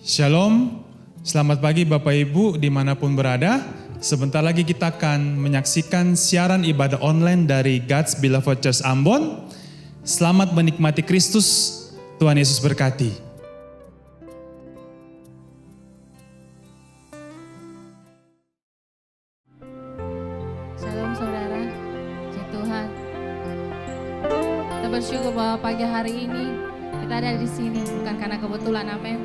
Shalom, selamat pagi Bapak Ibu dimanapun berada. Sebentar lagi kita akan menyaksikan siaran ibadah online dari God's Beloved Church Ambon. Selamat menikmati Kristus, Tuhan Yesus berkati. Shalom saudara, puji Tuhan. Kita bersyukur bahwa pagi hari ini kita ada di sini bukan karena kebetulan, amin.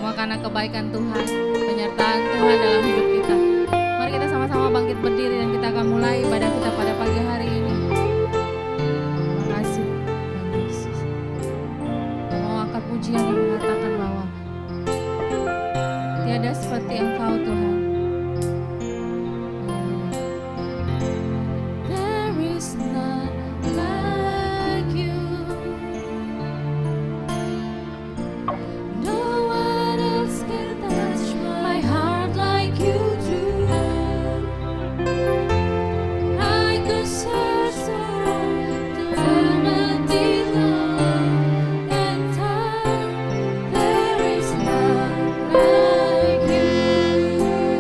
Semua karena kebaikan Tuhan, penyertaan Tuhan dalam hidup kita. Mari kita sama-sama bangkit berdiri dan kita akan mulai ibadah kita pada pagi hari ini. Terima kasih Tuhan Yesus. Kita mau angkat pujian yang mengatakan bahwa tiada seperti Engkau Tuhan. There is none like you. No one else can touch my heart like you do. I could search around eternity long and time. There is none like you.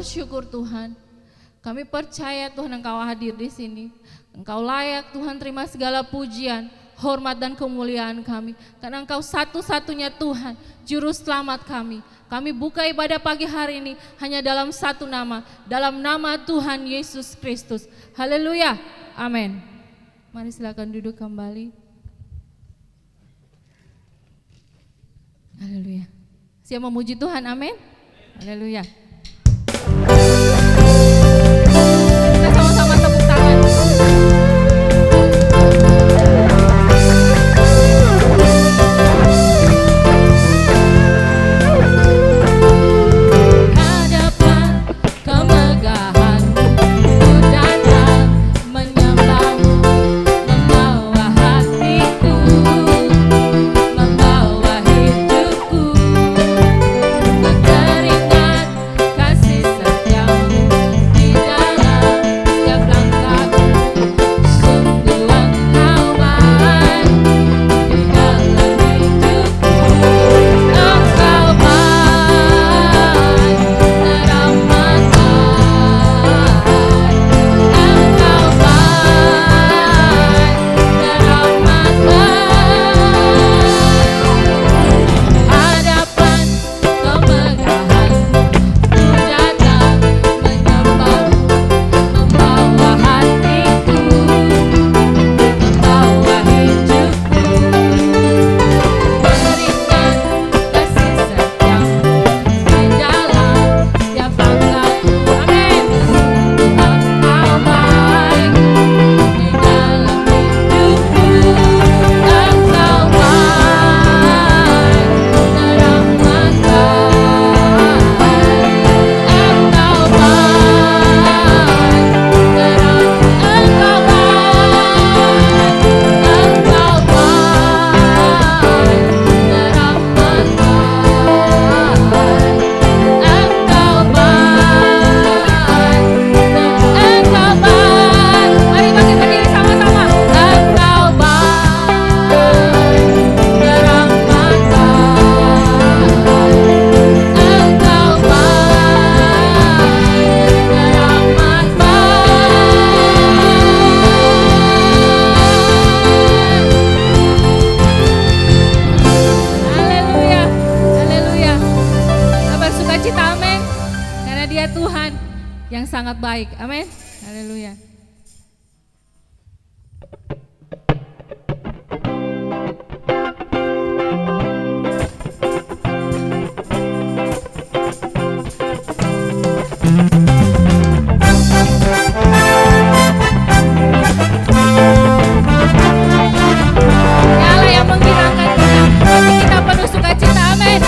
bersyukur Tuhan. Kami percaya Tuhan Engkau hadir di sini. Engkau layak Tuhan terima segala pujian, hormat dan kemuliaan kami. Karena Engkau satu-satunya Tuhan, Juru Selamat kami. Kami buka ibadah pagi hari ini hanya dalam satu nama, dalam nama Tuhan Yesus Kristus. Haleluya, amin. Mari silakan duduk kembali. Haleluya. Siap memuji Tuhan, amin. Haleluya. Kita sama-sama tepuk tangan. Hadapan kemegahan-Mu, ku datang menyembah-Mu, membawa hatiku, membawa hidupku. Ku teringat kasih setiamu di dalam setiap langkahku. Sungguh Engkau baik di dalam hidupku. Engkau baik, teramat baik. Engkau baik, teramat baik. Hadapan kemegahan-Mu, ku datang menyembah-Mu, membawa hatiku, membawa hidupku. Teringat kasih setiamu di dalam setiap langkahku. Amin. Engkau baik di dalam hidupku. Engkau baik, teramat Mari bangkit berdiri sama-sama. Engkau baik, teramat baik. Engkau baik, teramat baik. Haleluya, haleluya. Kita bersukacita, amin. Karena Dia Tuhan yang sangat baik, amin. Haleluya. Dialah yang menghilangkan kita, hati kita penuh sukacita, amin.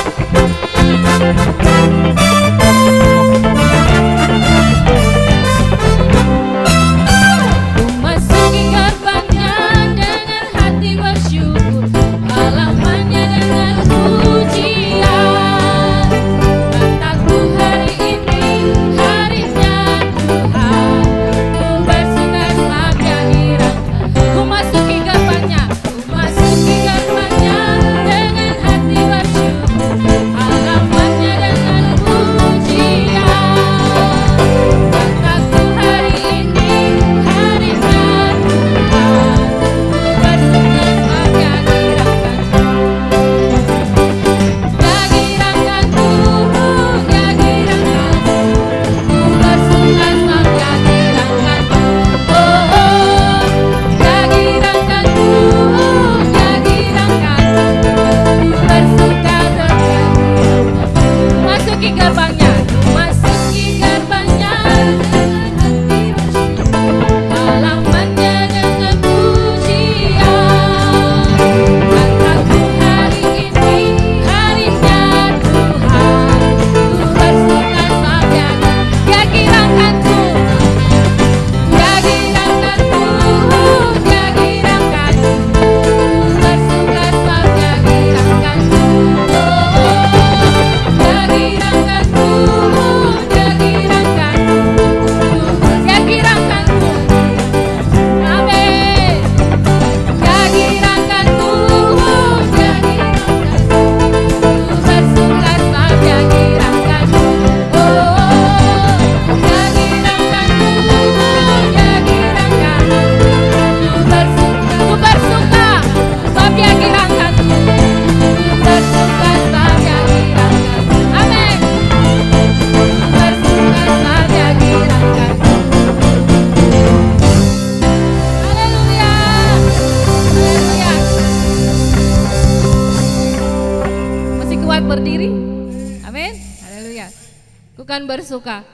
bukan bersuka.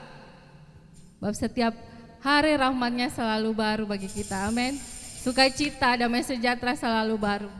Sebab setiap hari rahmat-Nya selalu baru bagi kita. Amin. Sukacita, damai sejahtera selalu baru.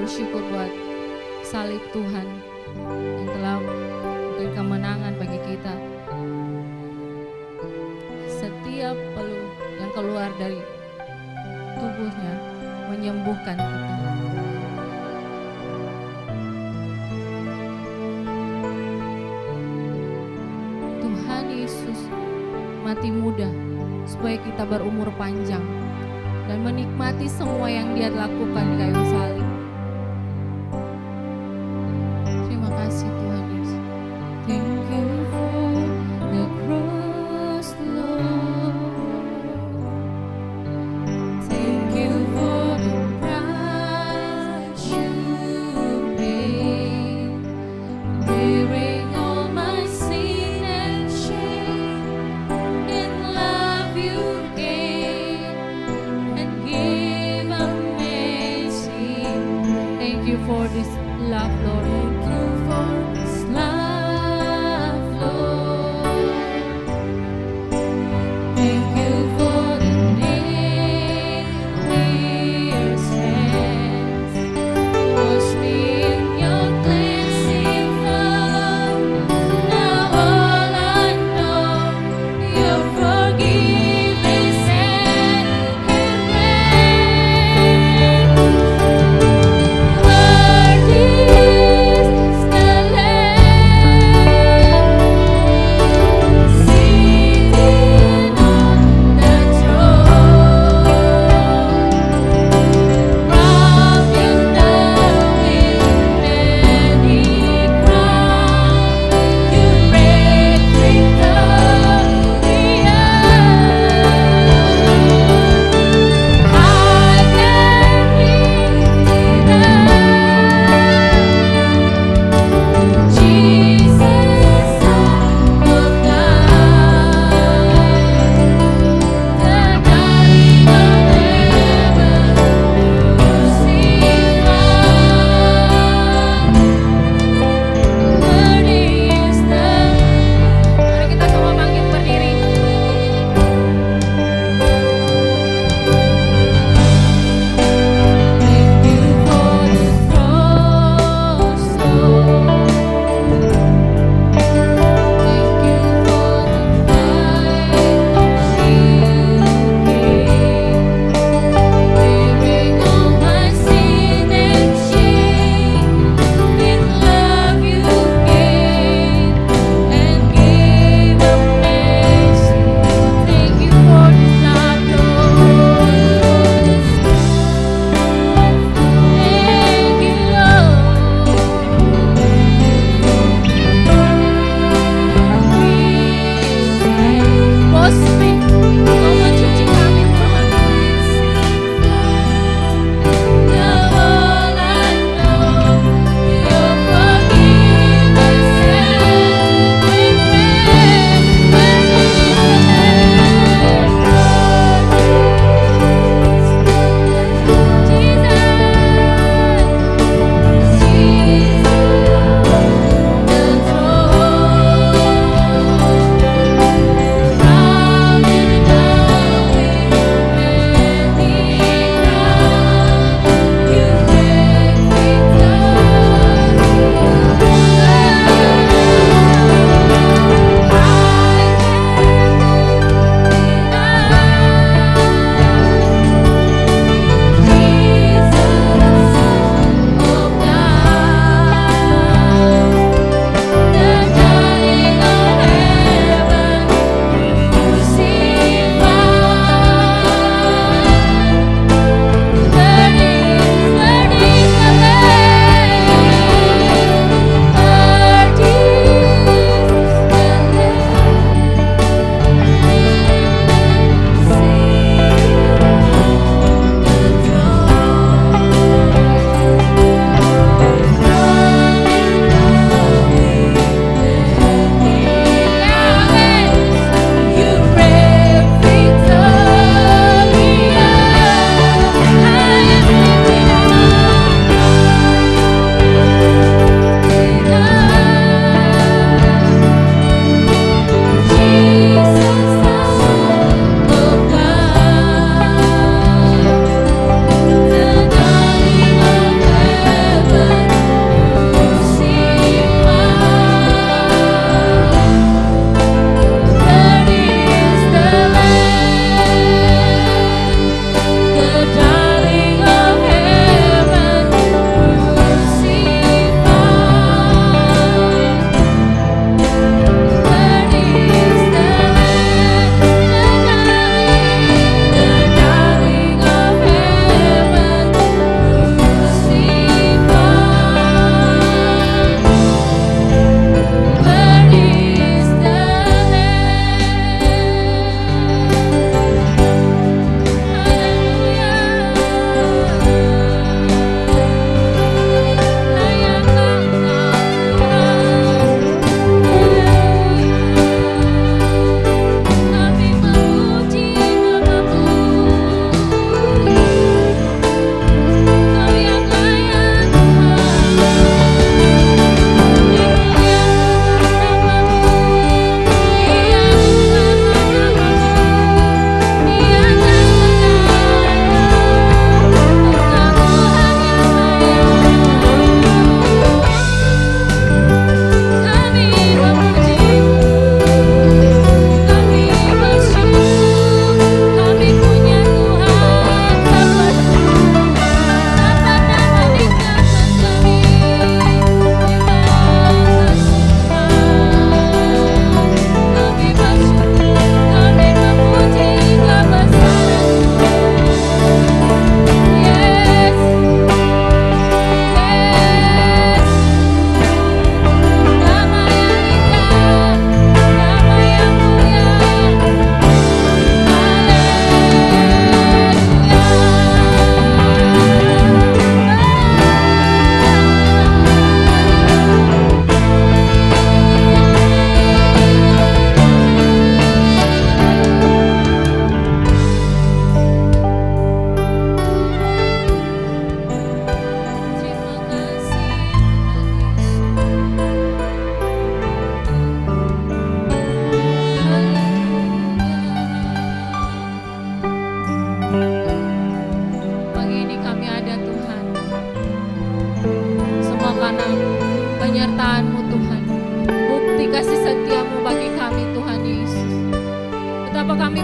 Bersyukur buat salib Tuhan yang telah memberikan kemenangan bagi kita. Setiap peluh yang keluar dari tubuhnya menyembuhkan kita. Tuhan Yesus mati muda supaya kita berumur panjang dan menikmati semua yang Dia lakukan di kayu salib. Give amazing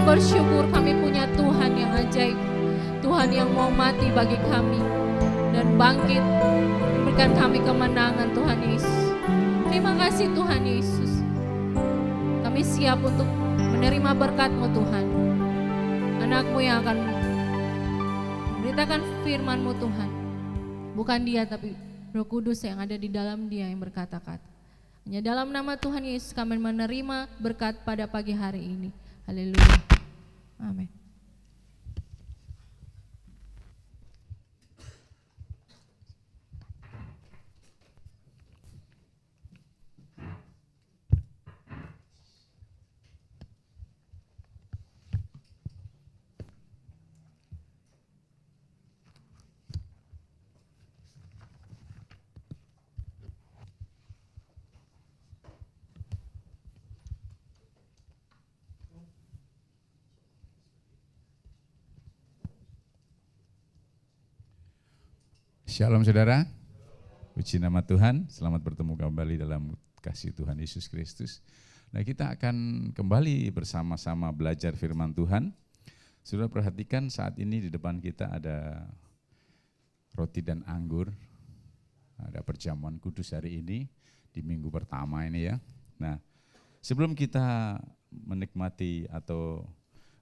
bersyukur kami punya Tuhan yang ajaib. Tuhan yang mau mati bagi kami dan bangkit memberikan kami kemenangan Tuhan Yesus. Terima kasih Tuhan Yesus. Kami siap untuk menerima berkat-Mu Tuhan. Anak-Mu yang akan memberitakan firman-Mu Tuhan. Bukan dia tapi Roh Kudus yang ada di dalam dia yang berkata-kata. Hanya dalam nama Tuhan Yesus kami menerima berkat pada pagi hari ini. Haleluya. Amin. Shalom saudara, puji nama Tuhan, selamat bertemu kembali dalam kasih Tuhan Yesus Kristus. Nah, kita akan kembali bersama-sama belajar firman Tuhan. Saudara perhatikan saat ini di depan kita ada roti dan anggur, ada perjamuan kudus hari ini di minggu pertama ini ya. Nah, sebelum kita menikmati atau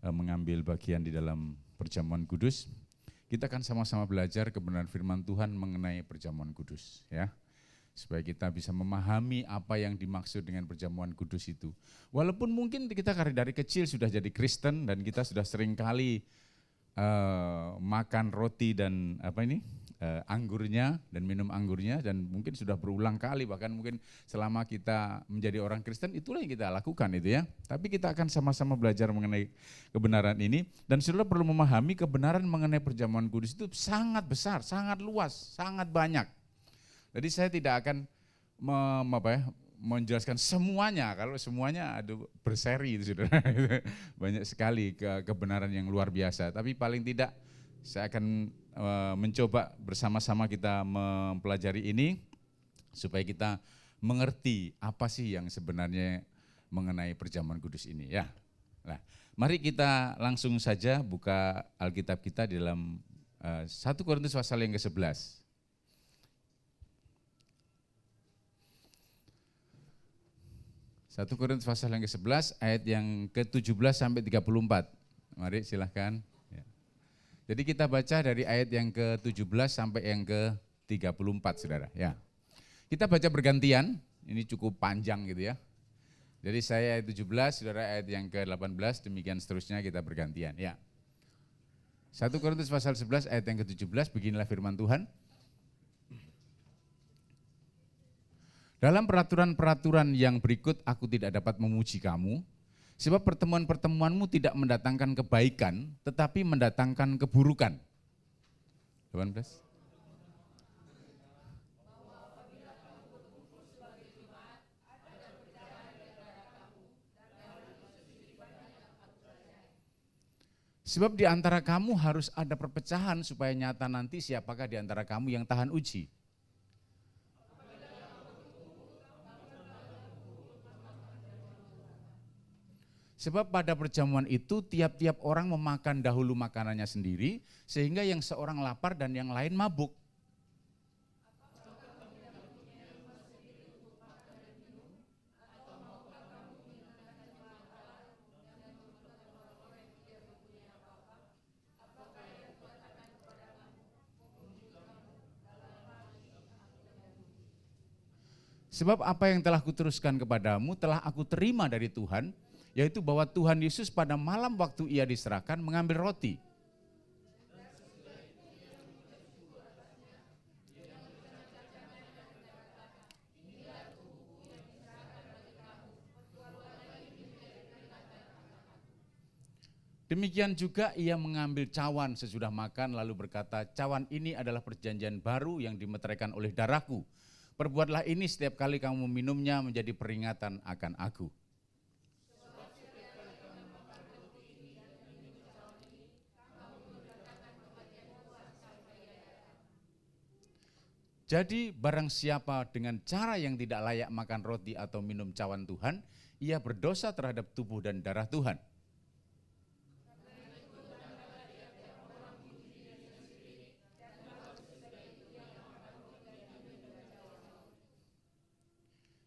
mengambil bagian di dalam perjamuan kudus, kita akan sama-sama belajar kebenaran firman Tuhan mengenai perjamuan kudus ya. Supaya kita bisa memahami apa yang dimaksud dengan perjamuan kudus itu. Walaupun mungkin kita dari kecil sudah jadi Kristen dan kita sudah sering kali makan roti dan anggurnya dan minum anggurnya, dan mungkin sudah berulang kali, bahkan mungkin selama kita menjadi orang Kristen itulah yang kita lakukan itu ya. Tapi kita akan sama-sama belajar mengenai kebenaran ini, dan saudara perlu memahami kebenaran mengenai perjamuan kudus itu sangat besar, sangat luas, sangat banyak. Jadi saya tidak akan menjelaskan semuanya, kalau semuanya berseri itu saudara. Banyak sekali kebenaran yang luar biasa, tapi paling tidak saya akan mencoba bersama-sama kita mempelajari ini supaya kita mengerti apa sih yang sebenarnya mengenai perjamuan kudus ini ya. Nah, mari kita langsung saja buka Alkitab kita di dalam 1 Korintus pasal yang ke-11. 1 Korintus pasal yang ke-11 ayat yang ke-17 sampai 34. Mari silahkan. Jadi kita baca dari ayat yang ke-17 sampai yang ke-34 saudara ya. Kita baca bergantian, ini cukup panjang gitu ya. Jadi saya ayat 17, saudara ayat yang ke-18, demikian seterusnya kita bergantian ya. 1 Korintus pasal 11 ayat yang ke-17, beginilah firman Tuhan. Dalam peraturan-peraturan yang berikut aku tidak dapat memuji kamu, sebab pertemuan-pertemuanmu tidak mendatangkan kebaikan, tetapi mendatangkan keburukan. 18. Sebab di antara kamu harus ada perpecahan supaya nyata nanti siapakah di antara kamu yang tahan uji. Sebab pada perjamuan itu tiap-tiap orang memakan dahulu makanannya sendiri, sehingga yang seorang lapar dan yang lain mabuk. Sebab apa yang telah kuteruskan kepadamu telah aku terima dari Tuhan, yaitu bahwa Tuhan Yesus pada malam waktu ia diserahkan mengambil roti. Demikian juga ia mengambil cawan sesudah makan lalu berkata, cawan ini adalah perjanjian baru yang dimeteraikan oleh darahku. Perbuatlah ini setiap kali kamu meminumnya menjadi peringatan akan aku. Jadi barang siapa dengan cara yang tidak layak makan roti atau minum cawan Tuhan, ia berdosa terhadap tubuh dan darah Tuhan.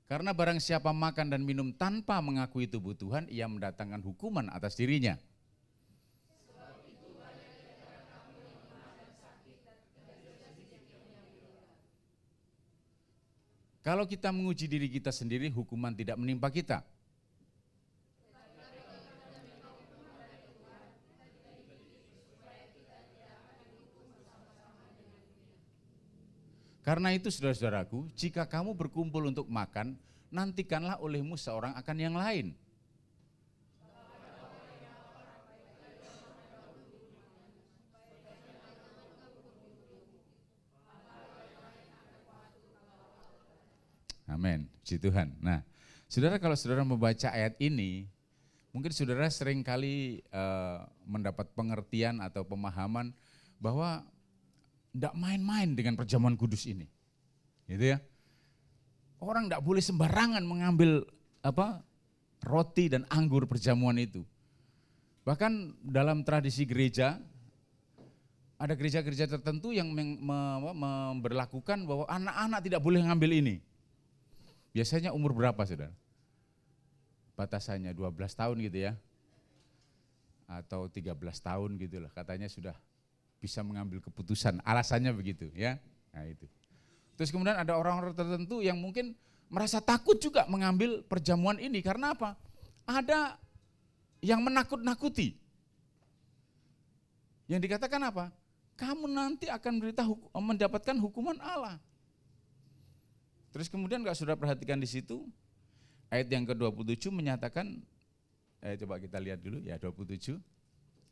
Karena barang siapa makan dan minum tanpa mengakui tubuh Tuhan, ia mendatangkan hukuman atas dirinya. Kalau kita menguji diri kita sendiri, hukuman tidak menimpa kita. Karena itu saudara-saudaraku, jika kamu berkumpul untuk makan, nantikanlah olehmu seorang akan yang lain. Amin, puji Tuhan. Nah, saudara, kalau saudara membaca ayat ini, mungkin saudara sering kali mendapat pengertian atau pemahaman bahwa tidak main-main dengan perjamuan kudus ini. Gitu ya. Orang tidak boleh sembarangan mengambil roti dan anggur perjamuan itu. Bahkan dalam tradisi gereja, ada gereja-gereja tertentu yang memberlakukan bahwa anak-anak tidak boleh ngambil ini. Biasanya umur berapa, saudara? Batasannya 12 tahun gitu ya. Atau 13 tahun gitu lah, katanya sudah bisa mengambil keputusan. Alasannya begitu ya. Nah itu. Terus kemudian ada orang-orang tertentu yang mungkin merasa takut juga mengambil perjamuan ini. Karena apa? Ada yang menakut-nakuti. Yang dikatakan apa? Kamu nanti akan mendapatkan hukuman Allah. Terus kemudian kalau sudah perhatikan di situ, ayat yang ke-27 menyatakan, coba kita lihat dulu ya 27,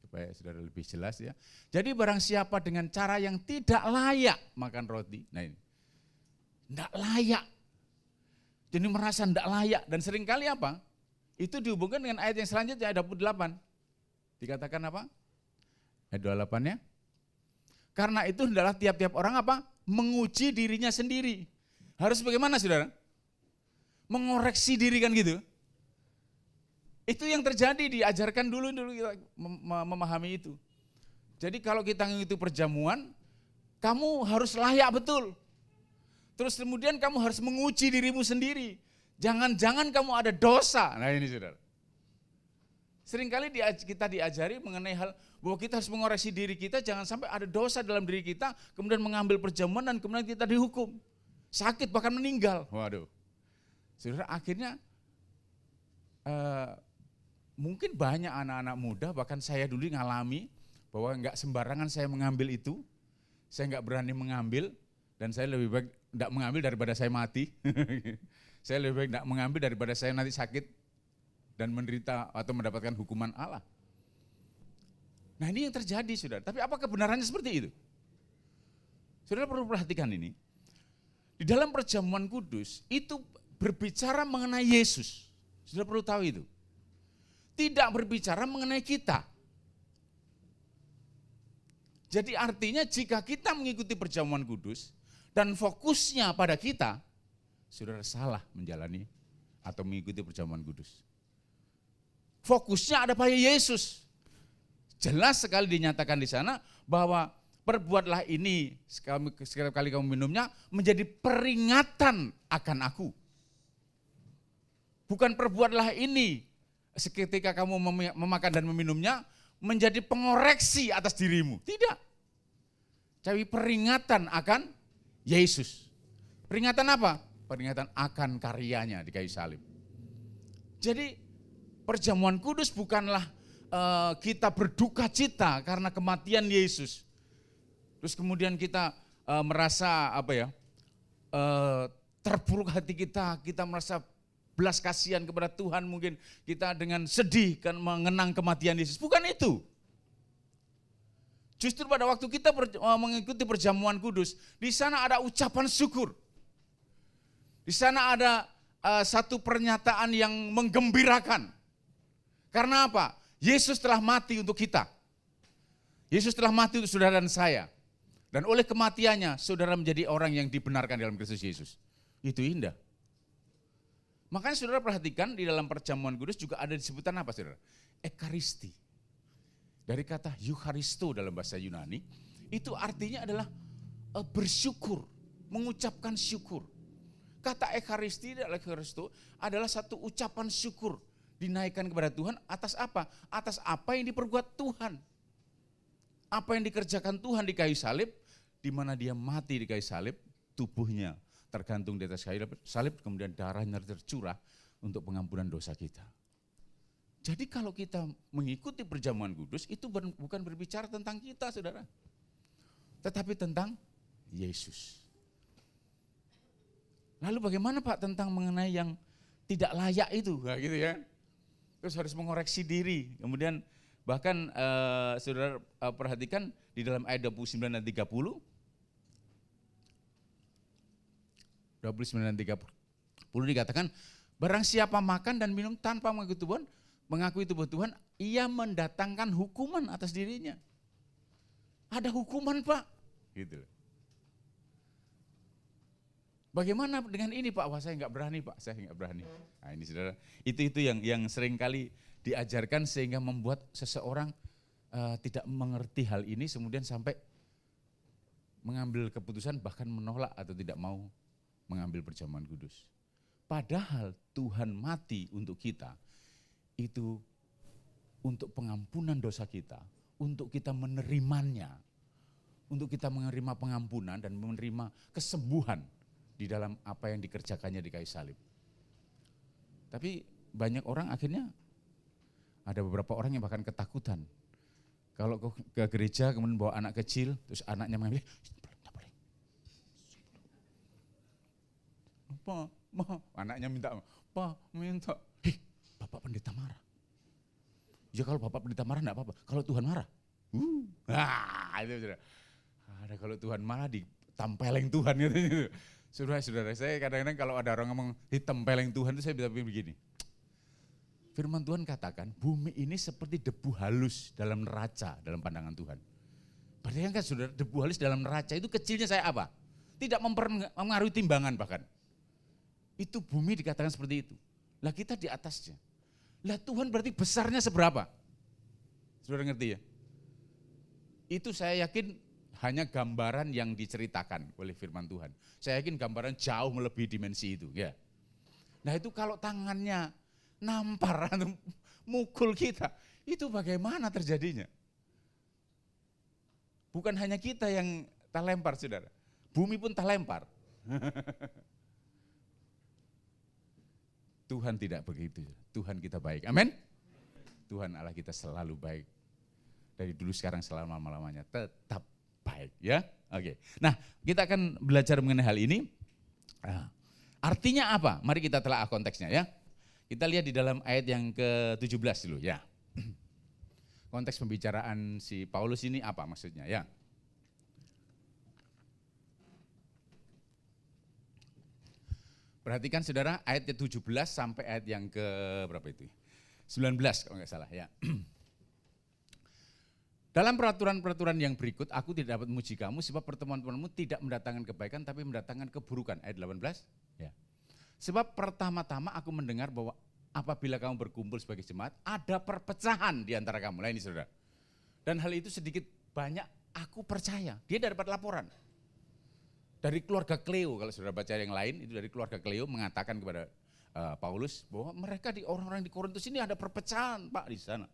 supaya saudara lebih jelas ya. Jadi barang siapa dengan cara yang tidak layak makan roti, nah ini, tidak layak, jadi merasa tidak layak, dan seringkali apa? Itu dihubungkan dengan ayat yang selanjutnya, ayat 28. Dikatakan apa? Ayat 28-nya. Karena itu adalah tiap-tiap orang apa? Menguji dirinya sendiri. Harus bagaimana, saudara? Mengoreksi diri kan gitu. Itu yang terjadi, diajarkan dulu kita memahami itu. Jadi kalau kita mengikuti perjamuan, kamu harus layak betul. Terus kemudian kamu harus menguji dirimu sendiri. Jangan-jangan kamu ada dosa. Nah ini, saudara. Seringkali kita diajari mengenai hal bahwa kita harus mengoreksi diri kita, jangan sampai ada dosa dalam diri kita, kemudian mengambil perjamuan dan kemudian kita dihukum. Sakit bahkan meninggal. Waduh. Saudara, akhirnya mungkin banyak anak-anak muda, bahkan saya dulu ngalami bahwa enggak sembarangan saya mengambil itu. Saya enggak berani mengambil, dan saya lebih baik enggak mengambil daripada saya mati. Saya lebih baik enggak mengambil daripada saya nanti sakit dan menderita atau mendapatkan hukuman Allah. Nah ini yang terjadi, saudara. Tapi apa kebenarannya seperti itu? Saudara perlu perhatikan ini. Di dalam perjamuan kudus itu berbicara mengenai Yesus. Saudara perlu tahu itu. Tidak berbicara mengenai kita. Jadi artinya jika kita mengikuti perjamuan kudus dan fokusnya pada kita, saudara salah menjalani atau mengikuti perjamuan kudus. Fokusnya ada pada Yesus. Jelas sekali dinyatakan di sana bahwa perbuatlah ini sekali kali kamu minumnya menjadi peringatan akan aku. Bukan perbuatlah ini seketika kamu memakan dan meminumnya menjadi pengoreksi atas dirimu. Tidak. Tapi peringatan akan Yesus. Peringatan apa? Peringatan akan karyanya di kayu salib. Jadi perjamuan kudus bukanlah kita berduka cita karena kematian Yesus. Terus kemudian kita merasa terpuruk hati kita merasa belas kasihan kepada Tuhan, mungkin kita dengan sedih kan mengenang kematian Yesus. Bukan itu. Justru pada waktu kita mengikuti perjamuan kudus, di sana ada ucapan syukur. Di sana ada satu pernyataan yang menggembirakan. Karena apa? Yesus telah mati untuk kita. Yesus telah mati untuk saudara dan saya. Dan oleh kematiannya, saudara menjadi orang yang dibenarkan dalam Kristus Yesus. Itu indah. Makanya saudara perhatikan di dalam perjamuan kudus juga ada disebutan apa, saudara? Ekaristi. Dari kata Eucharisto dalam bahasa Yunani, itu artinya adalah bersyukur, mengucapkan syukur. Kata Ekaristi adalah satu ucapan syukur dinaikkan kepada Tuhan atas apa? Atas apa yang diperbuat Tuhan. Apa yang dikerjakan Tuhan di kayu salib, di mana dia mati di kayu salib, tubuhnya tergantung di atas kayu salib, kemudian darahnya tercurah untuk pengampunan dosa kita. Jadi kalau kita mengikuti perjamuan kudus, itu bukan berbicara tentang kita, saudara. Tetapi tentang Yesus. Lalu bagaimana Pak tentang mengenai yang tidak layak itu, nah, gitu ya. Terus harus mengoreksi diri. Kemudian bahkan saudara perhatikan di dalam ayat 29 dan 30. 29 dan 30 dikatakan, barang siapa makan dan minum tanpa mengakui tubuh Tuhan, ia mendatangkan hukuman atas dirinya. Ada hukuman Pak. Gitu. Bagaimana dengan ini Pak? Wah saya nggak berani Pak, saya nggak berani. Nah ini saudara, itu yang sering kali diajarkan sehingga membuat seseorang tidak mengerti hal ini, kemudian sampai mengambil keputusan bahkan menolak atau tidak mau mengambil perjamuan kudus. Padahal Tuhan mati untuk kita, itu untuk pengampunan dosa kita, untuk kita menerimanya, untuk kita menerima pengampunan dan menerima kesembuhan di dalam apa yang dikerjakannya di kayu salib. Tapi banyak orang akhirnya, ada beberapa orang yang bahkan ketakutan. Kalau ke gereja kemudian bawa anak kecil, terus anaknya mengambil, tidak boleh. Pak, anaknya minta, Pak minta, Bapak pendeta marah. Ya kalau Bapak pendeta marah enggak apa-apa, kalau Tuhan marah. Itu sudah. Ada kalau Tuhan marah ditempeleng Tuhan gitu. Saudara-saudara, saya kadang-kadang kalau ada orang ngomong ditempeleng Tuhan itu saya bisa pikir begini. Firman Tuhan katakan bumi ini seperti debu halus dalam neraca dalam pandangan Tuhan. Berarti kan saudara, debu halus dalam neraca itu kecilnya saya apa? Tidak mempengaruhi timbangan bahkan. Itu bumi dikatakan seperti itu. Lah kita di atasnya. Lah Tuhan berarti besarnya seberapa? Saudara ngerti ya? Itu saya yakin hanya gambaran yang diceritakan oleh firman Tuhan. Saya yakin gambaran jauh melebihi dimensi itu. Ya. Nah itu kalau tangannya nampar atau mukul kita, itu bagaimana terjadinya? Bukan hanya kita yang terlempar saudara, bumi pun terlempar. Tuhan tidak begitu, Tuhan kita baik, amin. Tuhan Allah kita selalu baik, dari dulu sekarang selama-lamanya tetap baik ya. Oke. Nah, kita akan belajar mengenai hal ini. Artinya apa? Mari kita telah konteksnya ya. Kita lihat di dalam ayat yang ke-17 dulu ya. Konteks pembicaraan si Paulus ini apa maksudnya ya. Perhatikan saudara ayat ke-17 sampai ayat yang ke berapa itu? 19 kalau nggak salah ya. Dalam peraturan-peraturan yang berikut, aku tidak dapat memuji kamu sebab pertemuan-pertemuanmu tidak mendatangkan kebaikan tapi mendatangkan keburukan. Ayat 18. Ya. Sebab pertama-tama aku mendengar bahwa apabila kamu berkumpul sebagai jemaat, ada perpecahan di antara kamu. Nah ini saudara. Dan hal itu sedikit banyak aku percaya. Dia dapat laporan. Dari keluarga Kleo, kalau saudara baca yang lain, itu dari keluarga Kleo mengatakan kepada Paulus bahwa mereka orang-orang di Korintus ini ada perpecahan Pak di sana.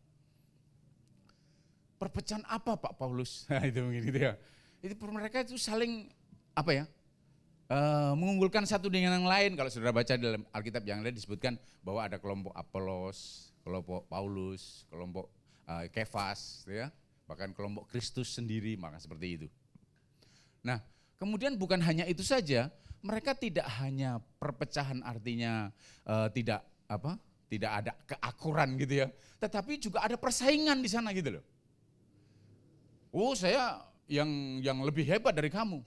Perpecahan apa Pak Paulus? Nah, itu mungkin gitu ya. Itu mereka itu saling apa ya? Mengunggulkan satu dengan yang lain. Kalau saudara baca dalam Alkitab yang lain disebutkan bahwa ada kelompok Apolos, kelompok Paulus, kelompok Kefas, ya, bahkan kelompok Kristus sendiri, maka seperti itu. Nah, kemudian bukan hanya itu saja, mereka tidak hanya perpecahan artinya tidak ada keakuran gitu ya, tetapi juga ada persaingan di sana gitu loh. Oh saya yang lebih hebat dari kamu.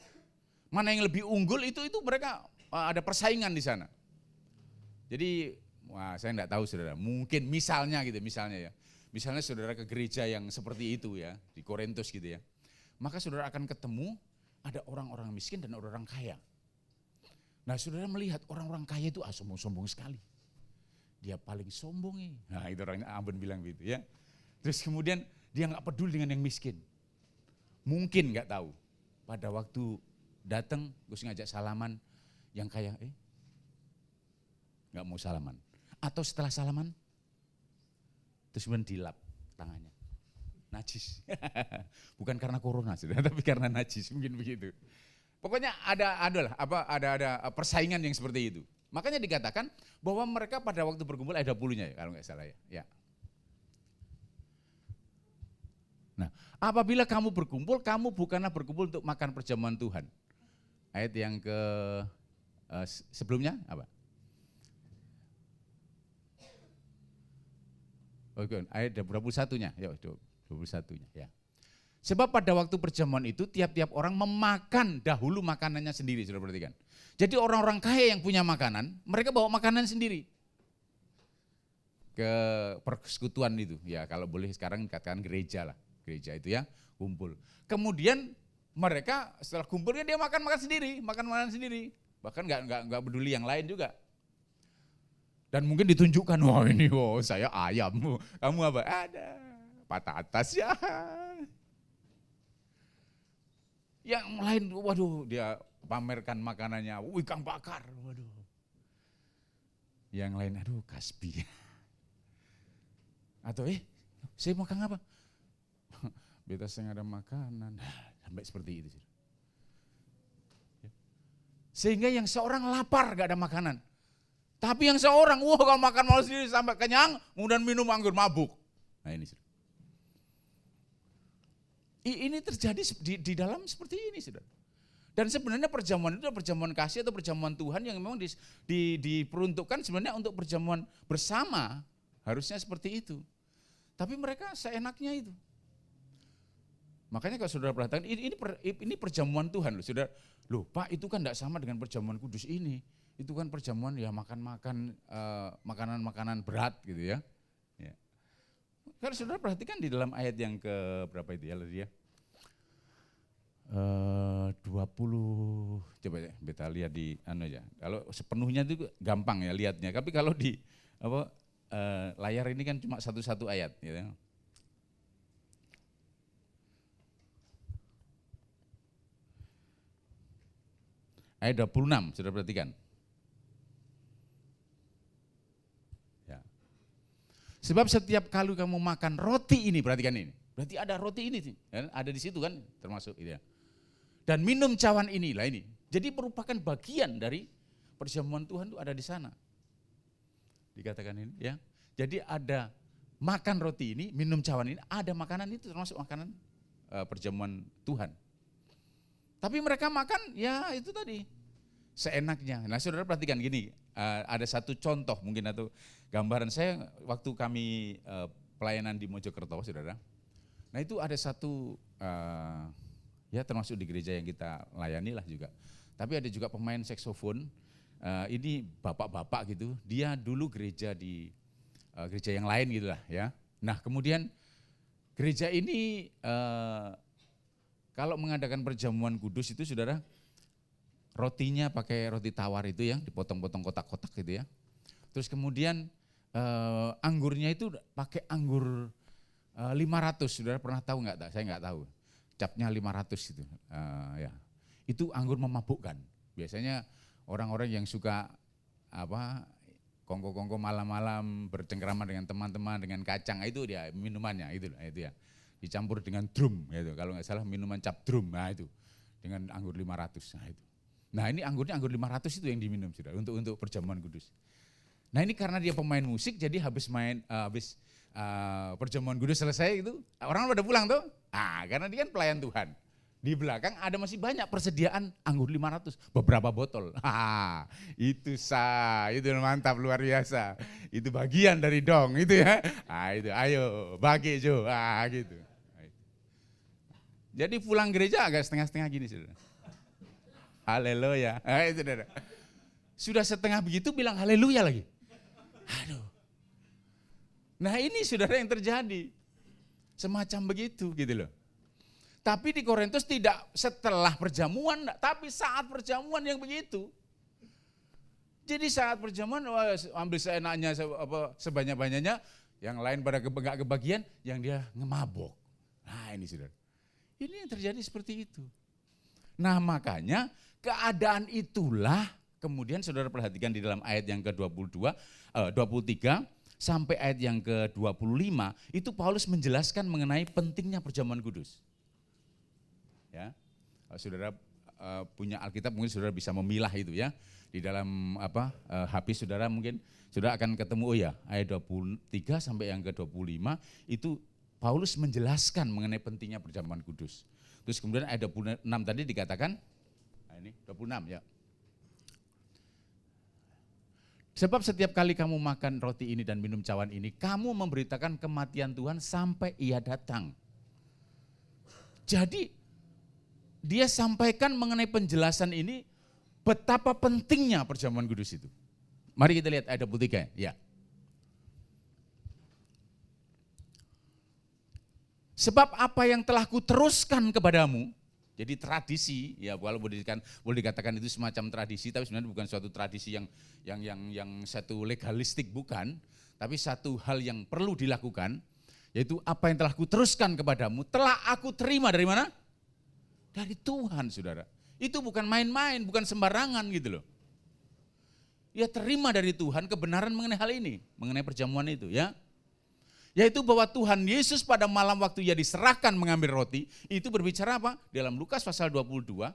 Mana yang lebih unggul itu mereka ada persaingan di sana. Jadi saya enggak tahu saudara, mungkin misalnya ya. Misalnya saudara ke gereja yang seperti itu ya, di Korintus gitu ya. Maka saudara akan ketemu ada orang-orang miskin dan orang-orang kaya. Nah saudara melihat orang-orang kaya itu sombong-sombong sekali. Dia paling sombong nih. Nah itu orangnya Ambon bilang gitu ya. Terus kemudian dia enggak peduli dengan yang miskin. Mungkin enggak tahu. Pada waktu datang, Gus ngajak salaman, yang kaya, nggak mau salaman. Atau setelah salaman, terus kemudian dilap tangannya. Najis. Bukan karena corona, saudara, tapi karena najis, mungkin begitu. Pokoknya ada persaingan yang seperti itu. Makanya dikatakan bahwa mereka pada waktu berkumpul ada 20-nya ya, kalau nggak salah ya. Nah, apabila kamu berkumpul, kamu bukanlah berkumpul untuk makan perjamuan Tuhan. Ayat yang sebelumnya apa? Oke, ayat 21-nya, ya 21-nya ya. Sebab pada waktu perjamuan itu tiap-tiap orang memakan dahulu makanannya sendiri, sudah perhatikan. Jadi orang-orang kaya yang punya makanan, mereka bawa makanan sendiri ke persekutuan itu. Ya kalau boleh sekarang dikatakan gereja lah, gereja itu ya kumpul. Kemudian mereka setelah kumpulnya dia makan sendiri, makan makanan sendiri. Bahkan nggak peduli yang lain juga. Dan mungkin ditunjukkan, wah ini saya ayam, kamu apa? Ada patatas ya. Yang lain, waduh dia pamerkan makanannya, ikan bakar, waduh. Yang lain, aduh kasbi. Atau saya makan apa? Beta saya ada makanan, sampai seperti itu. Sehingga yang seorang lapar gak ada makanan. Tapi yang seorang, kalau makan malu sendiri sampai kenyang, kemudian minum anggur mabuk. Nah ini. Ini terjadi di dalam seperti ini, saudara. Dan sebenarnya perjamuan itu perjamuan kasih atau perjamuan Tuhan yang memang diperuntukkan sebenarnya untuk perjamuan bersama, harusnya seperti itu. Tapi mereka seenaknya itu. Makanya kalau saudara perhatikan, ini perjamuan Tuhan loh, saudara. Loh Pak, itu kan tidak sama dengan perjamuan kudus ini. Itu kan perjamuan ya makan-makan makanan-makanan berat gitu ya. Kalau saudara perhatikan di dalam ayat yang ke berapa itu ya, 20, coba ya, beta lihat di aja. Kalau sepenuhnya itu gampang ya lihatnya, tapi kalau di layar ini kan cuma satu-satu ayat gitu ya. Ayat 26, sudah perhatikan. Ya. Sebab setiap kali kamu makan roti ini, perhatikan ini. Berarti ada roti ini, ada di situ kan, termasuk itu ya. Dan minum cawan inilah ini. Jadi merupakan bagian dari perjamuan Tuhan itu ada di sana. Dikatakan ini ya. Jadi ada makan roti ini, minum cawan ini, ada makanan itu termasuk makanan perjamuan Tuhan. Tapi mereka makan ya itu tadi seenaknya. Nah saudara perhatikan gini, ada satu contoh mungkin atau gambaran saya waktu kami pelayanan di Mojokerto saudara. Nah itu ada satu ya termasuk di gereja yang kita layani lah juga. Tapi ada juga pemain saksofon, ini bapak-bapak gitu, dia dulu gereja di gereja yang lain gitu lah ya. Nah kemudian gereja ini kalau mengadakan perjamuan kudus itu saudara, rotinya pakai roti tawar itu ya, dipotong-potong kotak-kotak gitu ya. Terus kemudian anggurnya itu pakai anggur 500, saudara pernah tahu nggak? Saya nggak tahu. Capnya 500 itu, ya. Itu anggur memabukkan. Biasanya orang-orang yang suka kongko-kongko malam-malam bercengkrama dengan teman-teman dengan kacang itu dia minumannya itu ya. Dicampur dengan drum gitu. Kalau nggak salah minuman cap drum, nah itu dengan anggur 500. Nah itu. Nah ini anggurnya anggur 500 itu yang diminum sudah untuk perjamuan kudus. Nah ini karena dia pemain musik jadi habis perjamuan kudus selesai itu orang pada pulang tuh. Karena dia kan pelayan Tuhan. Di belakang ada masih banyak persediaan anggur 500, beberapa botol. Itu itu mantap luar biasa. Itu bagian dari dong itu ya. Itu ayo bagi Jo, gitu. Jadi pulang gereja agak setengah-setengah gini saudara. Haleluya. Itu saudara. Sudah setengah begitu bilang haleluya lagi. Aduh. Nah ini saudara yang terjadi. Semacam begitu gitu loh. Tapi di Korintus tidak setelah perjamuan, tapi saat perjamuan yang begitu. Jadi saat perjamuan ambil seenaknya sebanyak-banyaknya, yang lain pada gak kebagian, yang dia ngemabok. Nah ini saudara. Ini yang terjadi seperti itu. Nah makanya keadaan itulah kemudian saudara perhatikan di dalam ayat yang ke-23 sampai ayat yang ke-25 itu Paulus menjelaskan mengenai pentingnya perjamuan kudus. Ya. Kalau saudara punya Alkitab mungkin saudara bisa memilah itu ya. Di dalam HP saudara mungkin saudara akan ketemu ayat 23 sampai yang ke-25 itu Paulus menjelaskan mengenai pentingnya perjamuan kudus. Terus kemudian ayat 26 tadi dikatakan, ini 26 ya. Sebab setiap kali kamu makan roti ini dan minum cawan ini, kamu memberitakan kematian Tuhan sampai Ia datang. Jadi dia sampaikan mengenai penjelasan ini, betapa pentingnya perjamuan kudus itu. Mari kita lihat ayat 23 ya. Sebab apa yang telah kuteruskan kepadamu, jadi tradisi, ya walaupun boleh dikatakan itu semacam tradisi, tapi sebenarnya bukan suatu tradisi yang satu legalistik, bukan, tapi satu hal yang perlu dilakukan, yaitu apa yang telah kuteruskan kepadamu, telah aku terima dari mana? Dari Tuhan, saudara. Itu bukan main-main, bukan sembarangan gitu loh. Ya terima dari Tuhan kebenaran mengenai hal ini, mengenai perjamuan itu ya. Yaitu bahwa Tuhan Yesus pada malam waktu Ia diserahkan mengambil roti, itu berbicara apa? Dalam Lukas pasal 22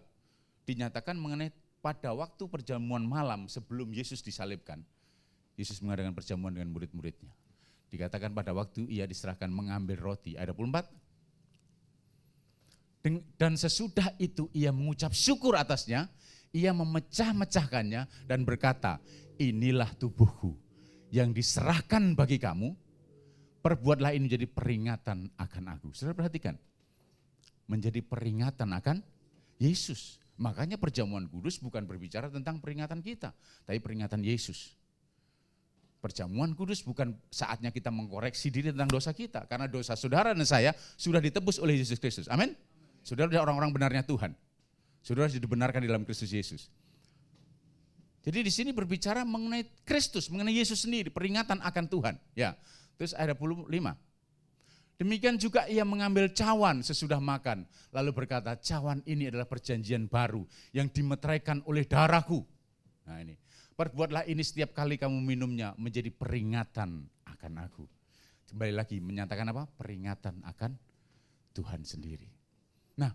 dinyatakan mengenai pada waktu perjamuan malam sebelum Yesus disalibkan. Yesus mengadakan perjamuan dengan murid-muridnya. Dikatakan pada waktu Ia diserahkan mengambil roti, ayat 24. Dan sesudah itu Ia mengucap syukur atasnya, Ia memecah-mecahkannya dan berkata, inilah tubuhku yang diserahkan bagi kamu, perbuatlah ini menjadi peringatan akan aku. Saudara perhatikan, menjadi peringatan akan Yesus. Makanya perjamuan kudus bukan berbicara tentang peringatan kita, tapi peringatan Yesus. Perjamuan kudus bukan saatnya kita mengkoreksi diri tentang dosa kita, karena dosa saudara dan saya sudah ditebus oleh Yesus Kristus. Amin. Saudara adalah orang-orang benarnya Tuhan. Saudara sudah dibenarkan di dalam Kristus Yesus. Jadi di sini berbicara mengenai Kristus, mengenai Yesus sendiri, peringatan akan Tuhan. Ya. Terus ayat 25. Demikian juga Ia mengambil cawan sesudah makan, lalu berkata, cawan ini adalah perjanjian baru yang dimeteraikan oleh darahku. Nah ini, perbuatlah ini setiap kali kamu minumnya menjadi peringatan akan aku. Kembali lagi menyatakan apa? Peringatan akan Tuhan sendiri. Nah,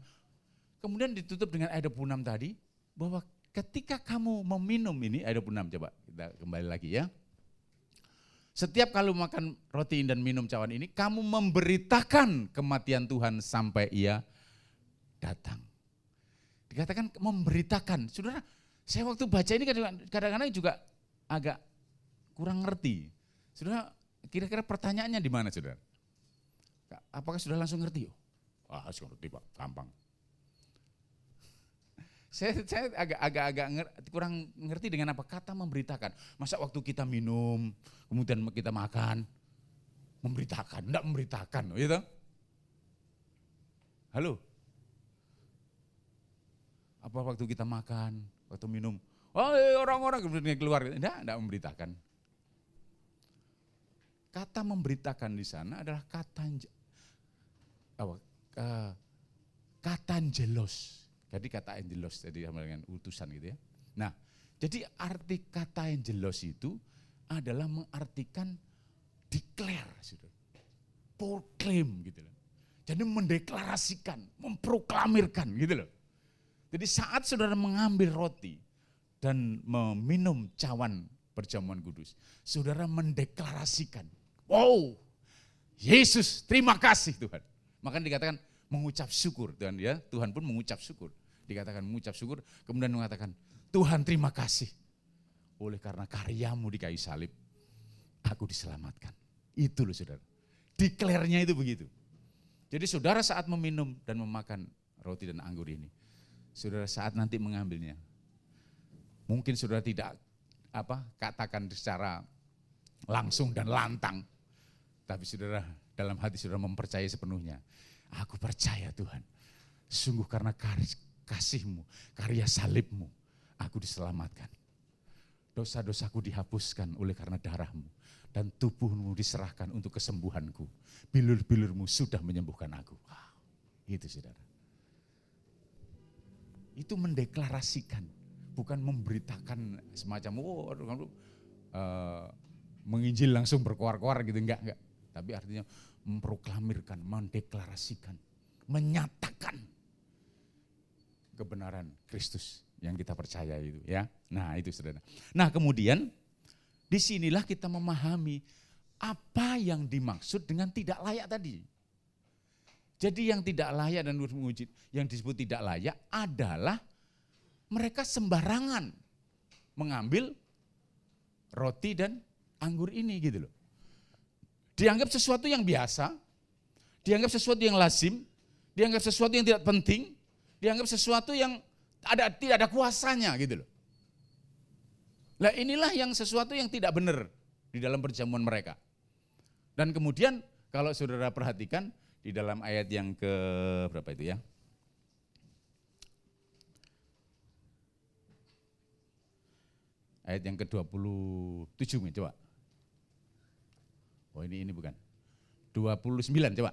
kemudian ditutup dengan ayat 26 tadi, bahwa ketika kamu meminum ini, ayat 26 coba kita kembali lagi ya. Setiap kali makan roti dan minum cawan ini, kamu memberitakan kematian Tuhan sampai Ia datang. Dikatakan memberitakan. Saudara, saya waktu baca ini kadang-kadang juga agak kurang ngerti. Saudara, kira-kira pertanyaannya di mana, saudara? Apakah sudah langsung ngerti? Langsung ngerti Pak, gampang. Saya agak kurang ngerti dengan apa kata memberitakan. Masa waktu kita minum, kemudian kita makan, memberitakan, enggak memberitakan, gitu. Halo? Apa waktu kita makan, waktu minum, orang-orang kemudian keluar, enggak memberitakan. Kata memberitakan di sana adalah kata angelos. Jadi kata angelos tadi sama dengan utusan gitu ya. Nah, jadi arti kata angelos itu adalah mengartikan declare, proclaim gitu loh. Jadi mendeklarasikan, memproklamirkan gitu loh. Jadi saat saudara mengambil roti dan meminum cawan perjamuan kudus, saudara mendeklarasikan, wow, Yesus terima kasih Tuhan. Maka dikatakan mengucap syukur Tuhan ya, Tuhan pun mengucap syukur. Dikatakan mengucap syukur, kemudian mengatakan, Tuhan terima kasih. Oleh karena karyamu di kayu salib, aku diselamatkan. Itu loh saudara. Declare-nya itu begitu. Jadi saudara saat meminum dan memakan roti dan anggur ini, saudara saat nanti mengambilnya, mungkin saudara tidak katakan secara langsung dan lantang, tapi saudara dalam hati saudara mempercayai sepenuhnya. Aku percaya Tuhan, sungguh karena kasih-Mu, karya salib-Mu, aku diselamatkan. Dosa-dosaku dihapuskan oleh karena darah-Mu, dan tubuh-Mu diserahkan untuk kesembuhanku. Bilur-bilur-Mu sudah menyembuhkan aku. Wow, itu saudara. Itu mendeklarasikan bukan memberitakan semacam menginjil langsung berkoar-koar gitu, enggak. Tapi artinya memproklamirkan, mendeklarasikan, menyatakan kebenaran Kristus yang kita percaya itu ya. Nah itu saudara. Nah kemudian disinilah kita memahami apa yang dimaksud dengan tidak layak tadi. Jadi yang tidak layak dan menguji, yang disebut tidak layak adalah mereka sembarangan mengambil roti dan anggur ini gitu loh. Dianggap sesuatu yang biasa, dianggap sesuatu yang lazim, dianggap sesuatu yang tidak penting, dianggap sesuatu yang tidak ada kuasanya gitu loh. Nah inilah yang sesuatu yang tidak benar di dalam perjamuan mereka. Dan kemudian kalau saudara perhatikan di dalam ayat yang ke berapa itu ya? Ayat yang ke-27 nih coba. Oh ini bukan. 29 coba.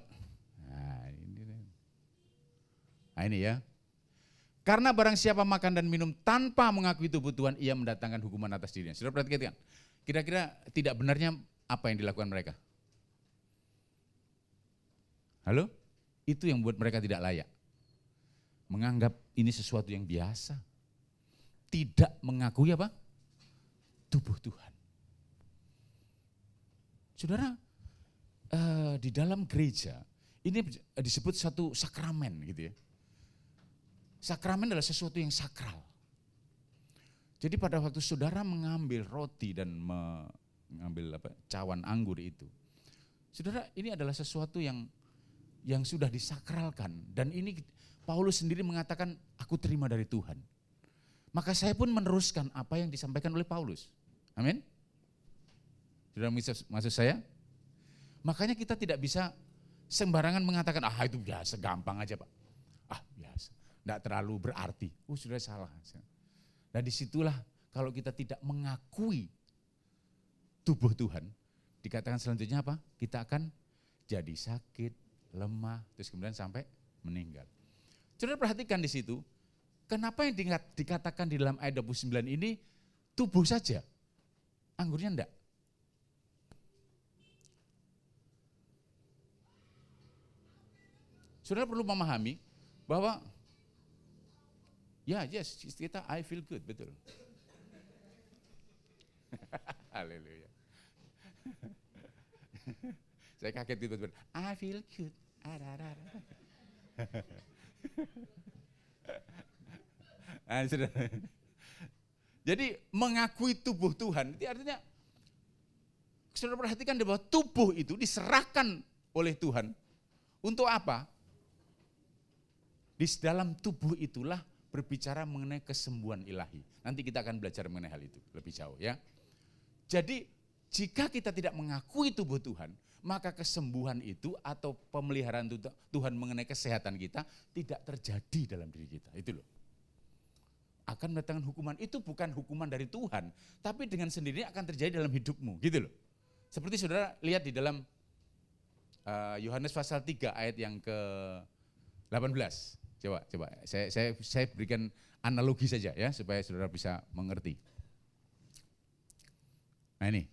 Nah ini ya. Karena barang siapa makan dan minum tanpa mengakui tubuh Tuhan, ia mendatangkan hukuman atas dirinya. Saudara perhatikan, kira-kira tidak benarnya apa yang dilakukan mereka? Halo? Itu yang membuat mereka tidak layak. Menganggap ini sesuatu yang biasa. Tidak mengakui apa? Tubuh Tuhan. Saudara, di dalam gereja ini disebut satu sakramen gitu ya. Sakramen adalah sesuatu yang sakral. Jadi pada waktu saudara mengambil roti dan mengambil cawan anggur itu, saudara ini adalah sesuatu yang sudah disakralkan. Dan ini Paulus sendiri mengatakan, aku terima dari Tuhan. Maka saya pun meneruskan apa yang disampaikan oleh Paulus. Amin. Sudah maksud saya? Makanya kita tidak bisa sembarangan mengatakan, itu biasa, gampang aja Pak. Biasa, tidak terlalu berarti. Sudah salah. Nah disitulah kalau kita tidak mengakui tubuh Tuhan, dikatakan selanjutnya apa? Kita akan jadi sakit, lemah, terus kemudian sampai meninggal. Saudara perhatikan di situ, kenapa yang dikatakan di dalam ayat 29 ini tubuh saja, anggurnya enggak? Saudara perlu memahami bahwa kita I feel good, betul. Haleluya. Saya kaget tiba-tiba, I feel good. Jadi mengakui tubuh Tuhan, itu artinya saudara perhatikan bahwa tubuh itu diserahkan oleh Tuhan. Untuk apa? Di dalam tubuh itulah berbicara mengenai kesembuhan ilahi. Nanti kita akan belajar mengenai hal itu lebih jauh ya. Jadi jika kita tidak mengakui tubuh Tuhan, maka kesembuhan itu atau pemeliharaan Tuhan mengenai kesehatan kita tidak terjadi dalam diri kita. Itu loh. Akan mendatangkan hukuman, itu bukan hukuman dari Tuhan, tapi dengan sendirinya akan terjadi dalam hidupmu, gitu loh. Seperti saudara lihat di dalam Yohanes pasal 3 ayat yang ke-18. Coba, saya berikan analogi saja ya, supaya saudara bisa mengerti. Nah ini,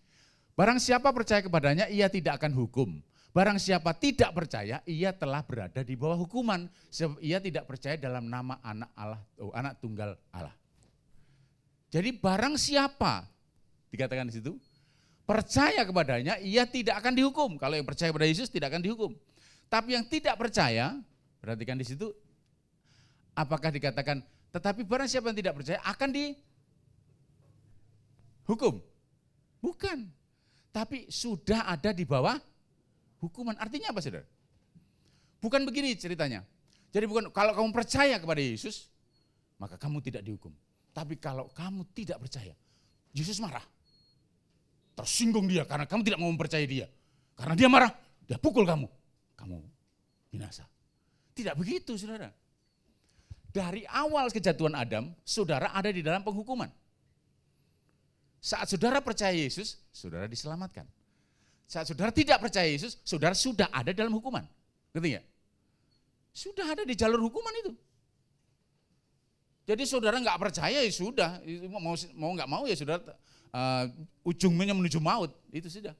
barang siapa percaya kepadanya, ia tidak akan hukum. Barang siapa tidak percaya, ia telah berada di bawah hukuman. Sebab ia tidak percaya dalam nama anak Allah, anak tunggal Allah. Jadi barang siapa, dikatakan di situ, percaya kepadanya, ia tidak akan dihukum. Kalau yang percaya kepada Yesus tidak akan dihukum. Tapi yang tidak percaya, perhatikan di situ, apakah dikatakan, tetapi barang siapa yang tidak percaya akan dihukum? Bukan. Tapi sudah ada di bawah hukuman. Artinya apa saudara? Bukan begini ceritanya. Jadi bukan kalau kamu percaya kepada Yesus, maka kamu tidak dihukum. Tapi kalau kamu tidak percaya, Yesus marah. Tersinggung dia karena kamu tidak mau mempercayai dia. Karena dia marah, dia pukul kamu. Kamu binasa. Tidak begitu saudara. Dari awal kejatuhan Adam, saudara ada di dalam penghukuman. Saat saudara percaya Yesus, saudara diselamatkan. Saat saudara tidak percaya Yesus, saudara sudah ada dalam hukuman. Ngerti nggak? Sudah ada di jalur hukuman itu. Jadi saudara nggak percaya ya sudah, mau nggak mau ya saudara ujungnya menuju maut, itu sudah.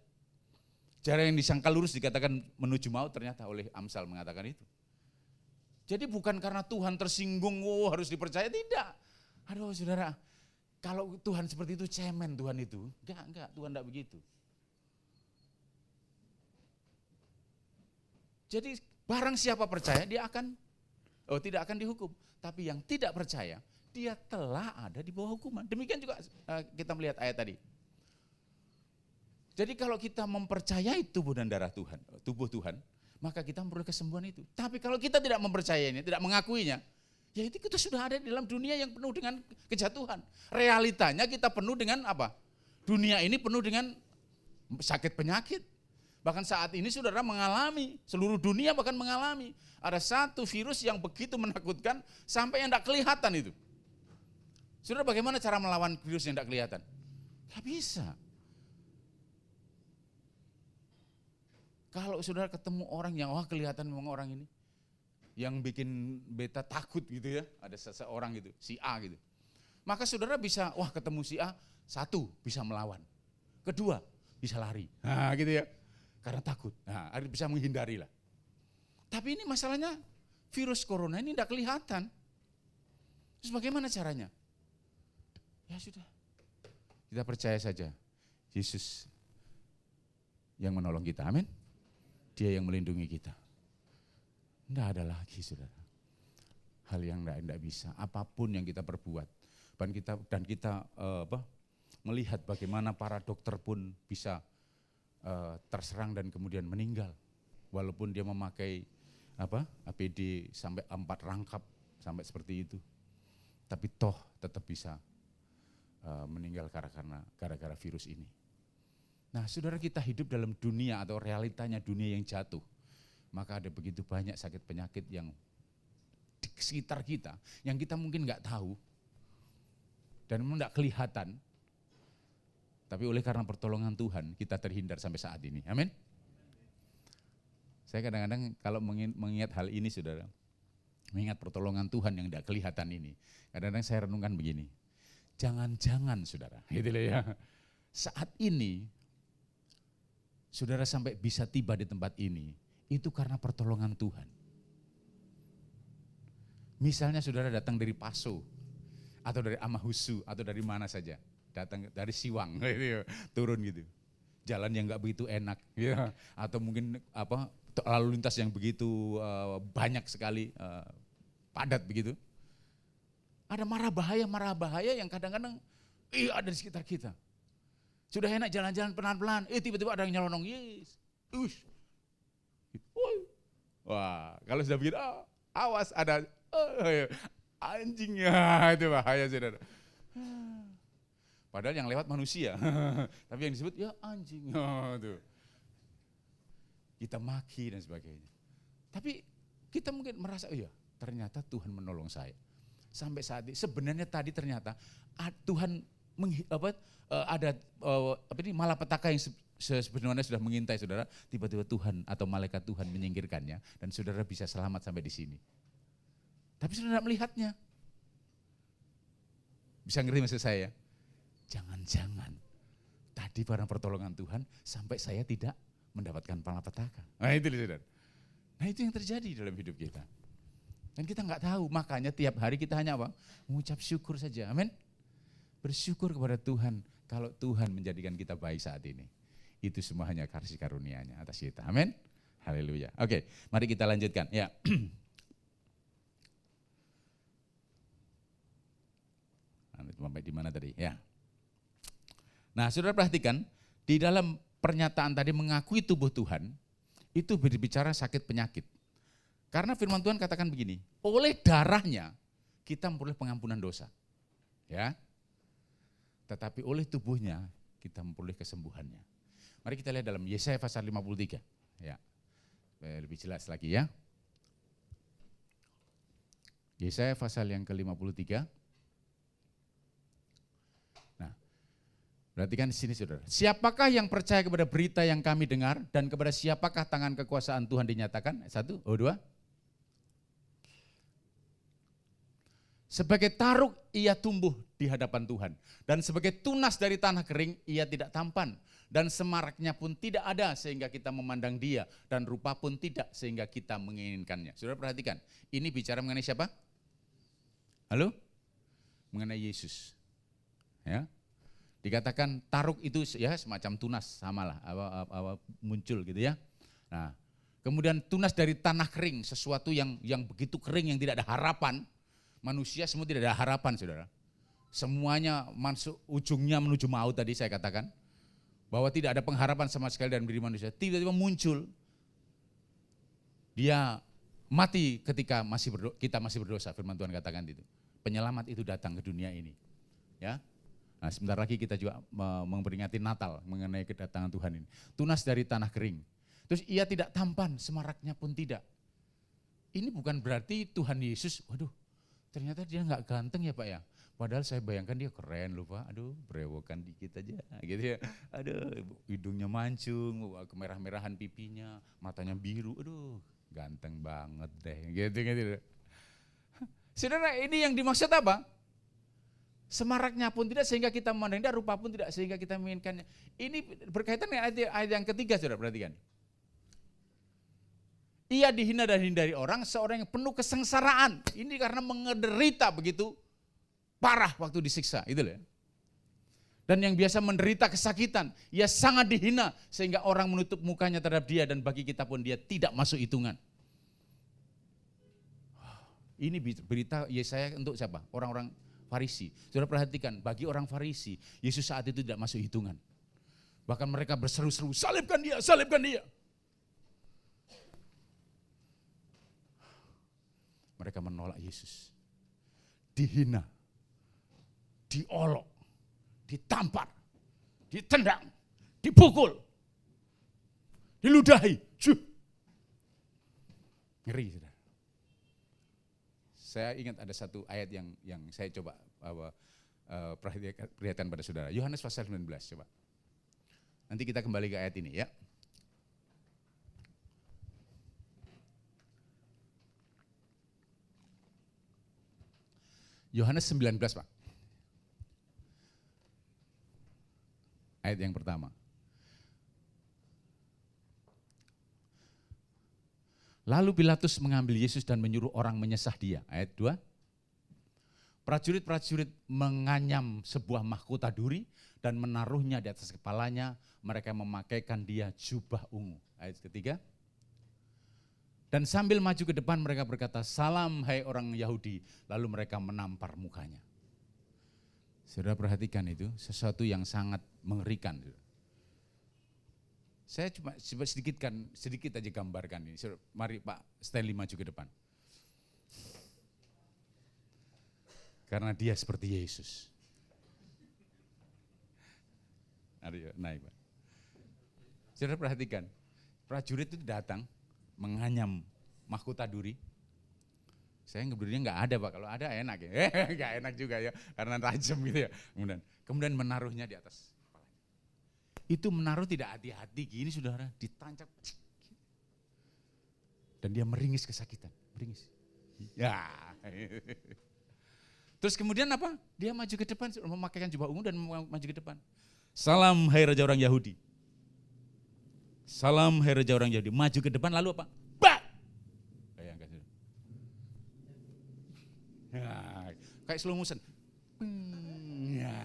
Jalan yang disangka lurus dikatakan menuju maut ternyata oleh Amsal mengatakan itu. Jadi bukan karena Tuhan tersinggung, harus dipercaya, tidak. Aduh saudara, kalau Tuhan seperti itu cemen Tuhan itu. Enggak, Tuhan enggak begitu. Jadi barang siapa percaya dia tidak akan dihukum. Tapi yang tidak percaya dia telah ada di bawah hukuman. Demikian juga kita melihat ayat tadi. Jadi kalau kita mempercayai tubuh dan darah Tuhan, tubuh Tuhan, maka kita memperoleh kesembuhan itu. Tapi kalau kita tidak mempercayainya, tidak mengakuinya, ya itu kita sudah ada di dalam dunia yang penuh dengan kejatuhan. Realitanya kita penuh dengan apa? Dunia ini penuh dengan sakit penyakit. Bahkan saat ini saudara mengalami, seluruh dunia bahkan mengalami. Ada satu virus yang begitu menakutkan sampai yang tidak kelihatan itu. Saudara bagaimana cara melawan virus yang tidak kelihatan? Tidak bisa. Kalau saudara ketemu orang yang kelihatan memang orang ini, yang bikin beta takut gitu ya, ada seseorang gitu, si A gitu. Maka saudara bisa, ketemu si A, satu bisa melawan, kedua bisa lari, gitu ya, karena takut, bisa menghindari lah. Tapi ini masalahnya virus corona ini tidak kelihatan. Terus bagaimana caranya? Ya sudah, kita percaya saja, Yesus yang menolong kita, amin. Dia yang melindungi kita. Tidak ada lagi saudara, hal yang tidak bisa, apapun yang kita perbuat. Dan kita melihat bagaimana para dokter pun bisa terserang dan kemudian meninggal. Walaupun dia memakai APD sampai 4 rangkap, sampai seperti itu. Tapi toh tetap bisa meninggal gara-gara virus ini. Nah saudara, kita hidup dalam dunia atau realitanya dunia yang jatuh. Maka ada begitu banyak sakit penyakit yang di sekitar kita, yang kita mungkin nggak tahu dan tidak kelihatan. Tapi oleh karena pertolongan Tuhan kita terhindar sampai saat ini. Amin. Saya kadang-kadang kalau mengingat hal ini saudara, mengingat pertolongan Tuhan yang tidak kelihatan ini, kadang-kadang saya renungkan begini, jangan-jangan saudara, gitu loh ya, saat ini saudara sampai bisa tiba di tempat ini, itu karena pertolongan Tuhan. Misalnya saudara datang dari Paso, atau dari Amahusu, atau dari mana saja, datang dari Siwang, gitu, turun gitu, jalan yang nggak begitu enak, ya, atau mungkin lalu lintas yang begitu banyak sekali, padat begitu. Ada mara bahaya yang kadang-kadang ada di sekitar kita. Sudah enak jalan-jalan pelan-pelan, tiba-tiba ada yang nyelonong, yes, wah, kalau sudah begitu, awas ada anjingnya, itu bahaya saudara. Padahal yang lewat manusia, tapi yang disebut ya anjing, tuh. Kita maki dan sebagainya. Tapi kita mungkin merasa, ternyata Tuhan menolong saya. Sampai saat ini, sebenarnya tadi ternyata Tuhan ada malapetaka yang sebenarnya sudah mengintai saudara, tiba-tiba Tuhan atau malaikat Tuhan menyingkirkannya dan saudara bisa selamat sampai di sini. Tapi saudara tidak melihatnya. Bisa ngerti maksud saya? Jangan-jangan tadi barang pertolongan Tuhan sampai saya tidak mendapatkan malapetaka. Nah itu saudara. Nah itu yang terjadi dalam hidup kita. Dan kita nggak tahu, makanya tiap hari kita hanya mengucap syukur saja, amin. Bersyukur kepada Tuhan kalau Tuhan menjadikan kita baik saat ini. Itu semua hanya kasih karunia-Nya atas kita. Amin. Haleluya. Oke, mari kita lanjutkan. Ya. Sampai di mana tadi? Ya. Nah, saudara perhatikan di dalam pernyataan tadi mengakui tubuh Tuhan itu berbicara sakit penyakit. Karena firman Tuhan katakan begini, oleh darahnya kita memperoleh pengampunan dosa. Ya. Tetapi oleh tubuhnya kita memperoleh kesembuhannya. Mari kita lihat dalam Yesaya pasal 53. Ya. Lebih jelas lagi ya. Yesaya pasal yang ke-53. Nah, perhatikan di sini saudara. Siapakah yang percaya kepada berita yang kami dengar dan kepada siapakah tangan kekuasaan Tuhan dinyatakan? 1, 2. Sebagai taruk ia tumbuh di hadapan Tuhan. Dan sebagai tunas dari tanah kering ia tidak tampan. Dan semaraknya pun tidak ada sehingga kita memandang dia. Dan rupa pun tidak sehingga kita menginginkannya. Saudara perhatikan, ini bicara mengenai siapa? Halo? Mengenai Yesus. Ya. Dikatakan taruk itu ya semacam tunas, samalah muncul gitu ya. Nah, kemudian tunas dari tanah kering, sesuatu yang begitu kering, yang tidak ada harapan. Manusia semua tidak ada harapan, saudara. Semuanya masuk ujungnya menuju maut tadi saya katakan. Bahwa tidak ada pengharapan sama sekali dalam diri manusia. Tiba-tiba muncul. Dia mati ketika kita masih berdosa, firman Tuhan katakan itu. Penyelamat itu datang ke dunia ini. Ya. Nah, sebentar lagi kita juga memperingati Natal mengenai kedatangan Tuhan ini. Tunas dari tanah kering. Terus ia tidak tampan, semaraknya pun tidak. Ini bukan berarti Tuhan Yesus, waduh, ternyata dia nggak ganteng ya Pak ya. Padahal saya bayangkan dia keren loh Pak, aduh berewokan dikit aja gitu ya. Aduh hidungnya mancung, kemerah-merahan pipinya, matanya biru, aduh ganteng banget deh gitu. Saudara, ini yang dimaksud apa? Semaraknya pun tidak sehingga kita memandang dia, rupa pun tidak sehingga kita menginginkannya. Ini berkaitan dengan ayat yang ketiga, saudara perhatikan. Ia dihina dan dihindari orang, seorang yang penuh kesengsaraan. Ini karena menderita begitu parah waktu disiksa, itu loh. Dan yang biasa menderita kesakitan, ia sangat dihina sehingga orang menutup mukanya terhadap dia dan bagi kita pun dia tidak masuk hitungan. Ini berita Yesaya untuk siapa? Orang-orang Farisi. Saudara perhatikan, bagi orang Farisi, Yesus saat itu tidak masuk hitungan. Bahkan mereka berseru-seru, salibkan dia, salibkan dia. Mereka menolak Yesus. Dihina, diolok, ditampar, ditendang, dipukul, diludahi. Ngeri, saudara. Saya ingat ada satu ayat yang saya coba perhatikan pada saudara. Yohanes pasal 19, coba. Nanti kita kembali ke ayat ini ya. Yohanes 19, Pak. Ayat yang pertama. Lalu Pilatus mengambil Yesus dan menyuruh orang menyesah dia. Ayat 2. Prajurit-prajurit menganyam sebuah mahkota duri dan menaruhnya di atas kepalanya. Mereka memakaikan dia jubah ungu. Ayat ketiga. Dan sambil maju ke depan mereka berkata, salam hai orang Yahudi. Lalu mereka menampar mukanya. Saudara perhatikan itu, sesuatu yang sangat mengerikan. Saya cuma sedikit aja gambarkan ini. Mari Pak Stanley maju ke depan. Karena dia seperti Yesus. Ayo naik Pak. Saudara perhatikan, prajurit itu datang menganyam mahkota duri. Saya ngeburinya nggak ada Pak, kalau ada enak ya. Nggak enak juga ya, karena tajam gitu ya. Kemudian menaruhnya di atas. Itu menaruh tidak hati-hati gini saudara, ditancap. Dan dia meringis kesakitan, meringis. Ya. Terus kemudian apa? Dia maju ke depan, memakaikan jubah ungu dan maju ke depan. Salam hai Raja orang Yahudi. Salam hai Raja orang Yahudi. Maju ke depan lalu apa? Bak! Bayangkan. Ya, kayak slow motion. Ya.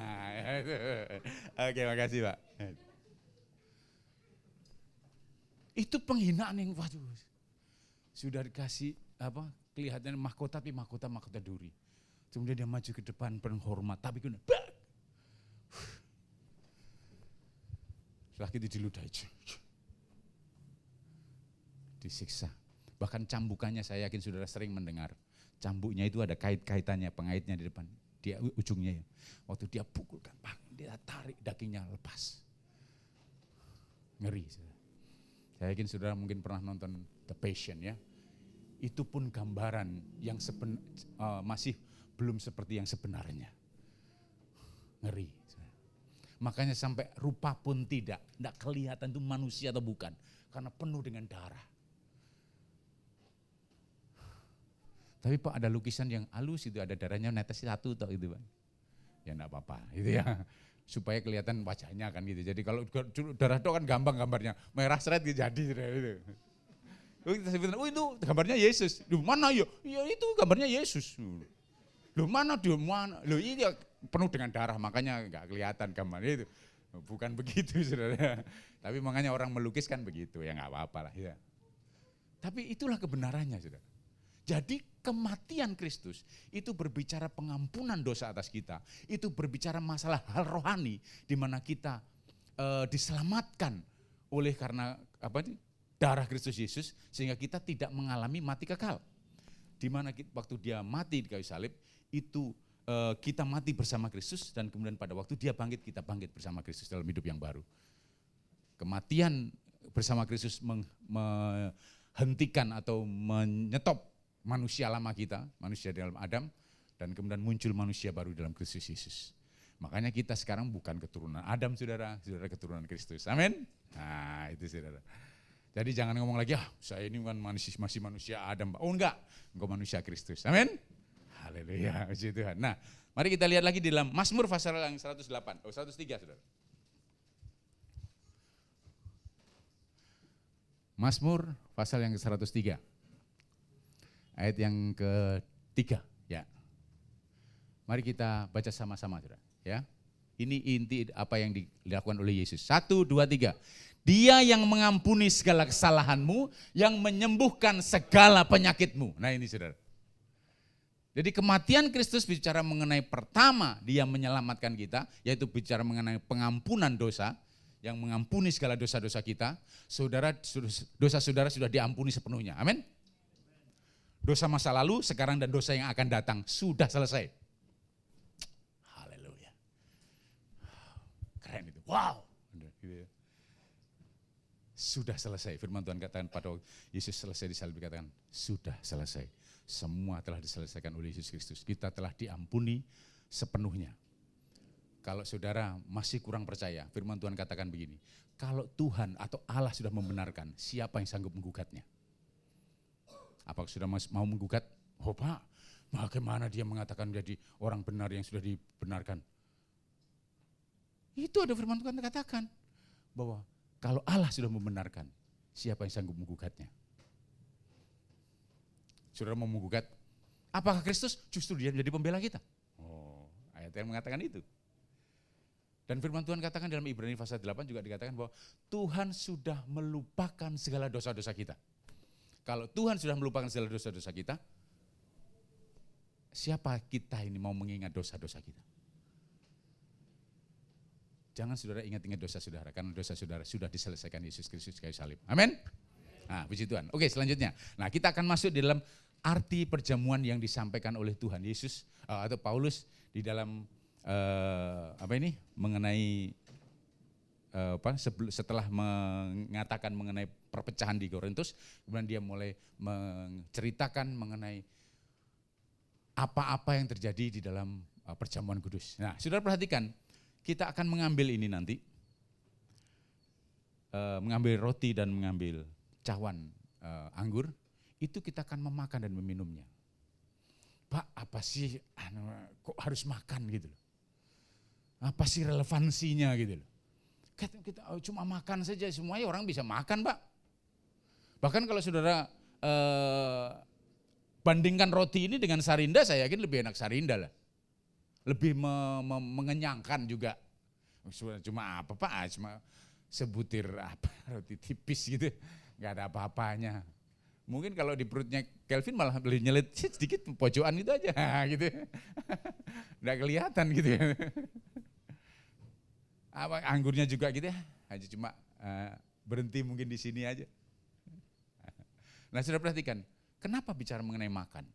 Oke, makasih Pak. Itu penghinaan yang waduh. Sudah dikasih apa? Kelihatannya mahkota tapi mahkota duri. Kemudian dia maju ke depan penghormat tapi kemudian setelah itu diludahi. Disiksa. Bahkan cambukannya saya yakin saudara sering mendengar. Cambuknya itu ada kait-kaitannya, pengaitnya di depan. Dia ujungnya ya. Waktu dia pukulkan, dia tarik dagingnya lepas. Ngeri. Saya yakin saudara mungkin pernah nonton The Passion ya. Itu pun gambaran yang masih belum seperti yang sebenarnya. Ngeri. Makanya sampai rupa pun tidak kelihatan itu manusia atau bukan. Karena penuh dengan darah. Tapi Pak ada lukisan yang halus itu, ada darahnya netes satu toh itu Pak. Ya enggak apa-apa gitu ya. Supaya kelihatan wajahnya kan gitu. Jadi kalau darah itu kan gampang gambarnya. Merah seret gitu jadi gitu. Kita sebutin, oh itu gambarnya Yesus. Loh mana ya? Ya itu gambarnya Yesus. Loh mana dia mana? Loh ini penuh dengan darah makanya enggak kelihatan gambarnya itu. Bukan begitu saudara. Tapi makanya orang melukis kan begitu, ya enggak apa-apa lah ya. Tapi itulah kebenarannya saudara. Jadi kematian Kristus itu berbicara pengampunan dosa atas kita. Itu berbicara masalah hal rohani di mana kita diselamatkan oleh karena darah Kristus Yesus sehingga kita tidak mengalami mati kekal. Di mana waktu dia mati di kayu salib itu kita mati bersama Kristus dan kemudian pada waktu dia bangkit kita bangkit bersama Kristus dalam hidup yang baru. Kematian bersama Kristus menghentikan atau menyetop manusia lama kita, manusia dalam Adam, dan kemudian muncul manusia baru dalam Kristus Yesus. Makanya kita sekarang bukan keturunan Adam saudara, saudara keturunan Kristus. Amin. Nah itu saudara. Jadi jangan ngomong lagi, saya ini kan masih manusia Adam. Oh enggak, engkau manusia Kristus. Amin. Haleluya, puji Tuhan. Nah, mari kita lihat lagi di dalam Mazmur pasal yang 103 saudara. Mazmur pasal yang ke-103. Ayat yang ke-3 ya. Mari kita baca sama-sama saudara ya. Ini inti apa yang dilakukan oleh Yesus. 1, 2, 3. Dia yang mengampuni segala kesalahanmu, yang menyembuhkan segala penyakitmu. Nah ini saudara. Jadi kematian Kristus bicara mengenai pertama dia menyelamatkan kita, yaitu bicara mengenai pengampunan dosa, yang mengampuni segala dosa-dosa kita. Dosa saudara sudah diampuni sepenuhnya. Amin. Dosa masa lalu, sekarang dan dosa yang akan datang sudah selesai. Haleluya. Keren itu. Wow. Sudah selesai. Firman Tuhan katakan pada Yesus selesai disalib dikatakan sudah selesai. Semua telah diselesaikan oleh Yesus Kristus. Kita telah diampuni sepenuhnya. Kalau saudara masih kurang percaya, firman Tuhan katakan begini. Kalau Tuhan atau Allah sudah membenarkan, siapa yang sanggup menggugatnya? Apakah sudah mau menggugat? Oh Pak, bagaimana dia mengatakan menjadi orang benar yang sudah dibenarkan? Itu ada firman Tuhan katakan. Bahwa kalau Allah sudah membenarkan, siapa yang sanggup menggugatnya? Saudara mau menggugat, apakah Kristus justru dia menjadi pembela kita? Oh, ayat yang mengatakan itu. Dan firman Tuhan katakan dalam Ibrani pasal 8 juga dikatakan bahwa Tuhan sudah melupakan segala dosa-dosa kita. Kalau Tuhan sudah melupakan segala dosa-dosa kita, siapa kita ini mau mengingat dosa-dosa kita? Jangan saudara ingat-ingat dosa saudara, karena dosa saudara sudah diselesaikan Yesus Kristus kayu salib. Amin. Nah, puji Tuhan. Oke, selanjutnya. Nah, kita akan masuk di dalam arti perjamuan yang disampaikan oleh Tuhan Yesus atau Paulus di dalam mengenai setelah mengatakan mengenai perpecahan di Korintus, kemudian dia mulai menceritakan mengenai apa-apa yang terjadi di dalam perjamuan kudus. Nah, saudara perhatikan, kita akan mengambil ini nanti, mengambil roti dan mengambil cawan anggur, itu kita akan memakan dan meminumnya. Pak, apa sih kok harus makan gitu loh? Apa sih relevansinya gitu loh? Kita cuma makan saja, semuanya orang bisa makan Pak. Bahkan kalau saudara bandingkan roti ini dengan sarinda, saya yakin lebih enak sarinda lah. Lebih mengenyangkan juga. Cuma apa Pak, cuma sebutir roti tipis gitu, gak ada apa-apanya. Mungkin kalau di perutnya Kelvin malah beli nyelit sedikit pojokan gitu aja gitu. Nggak kelihatan gitu ya. Anggurnya juga gitu ya, hanya cuma berhenti mungkin di sini aja. Nah, saudara perhatikan, kenapa bicara mengenai makan?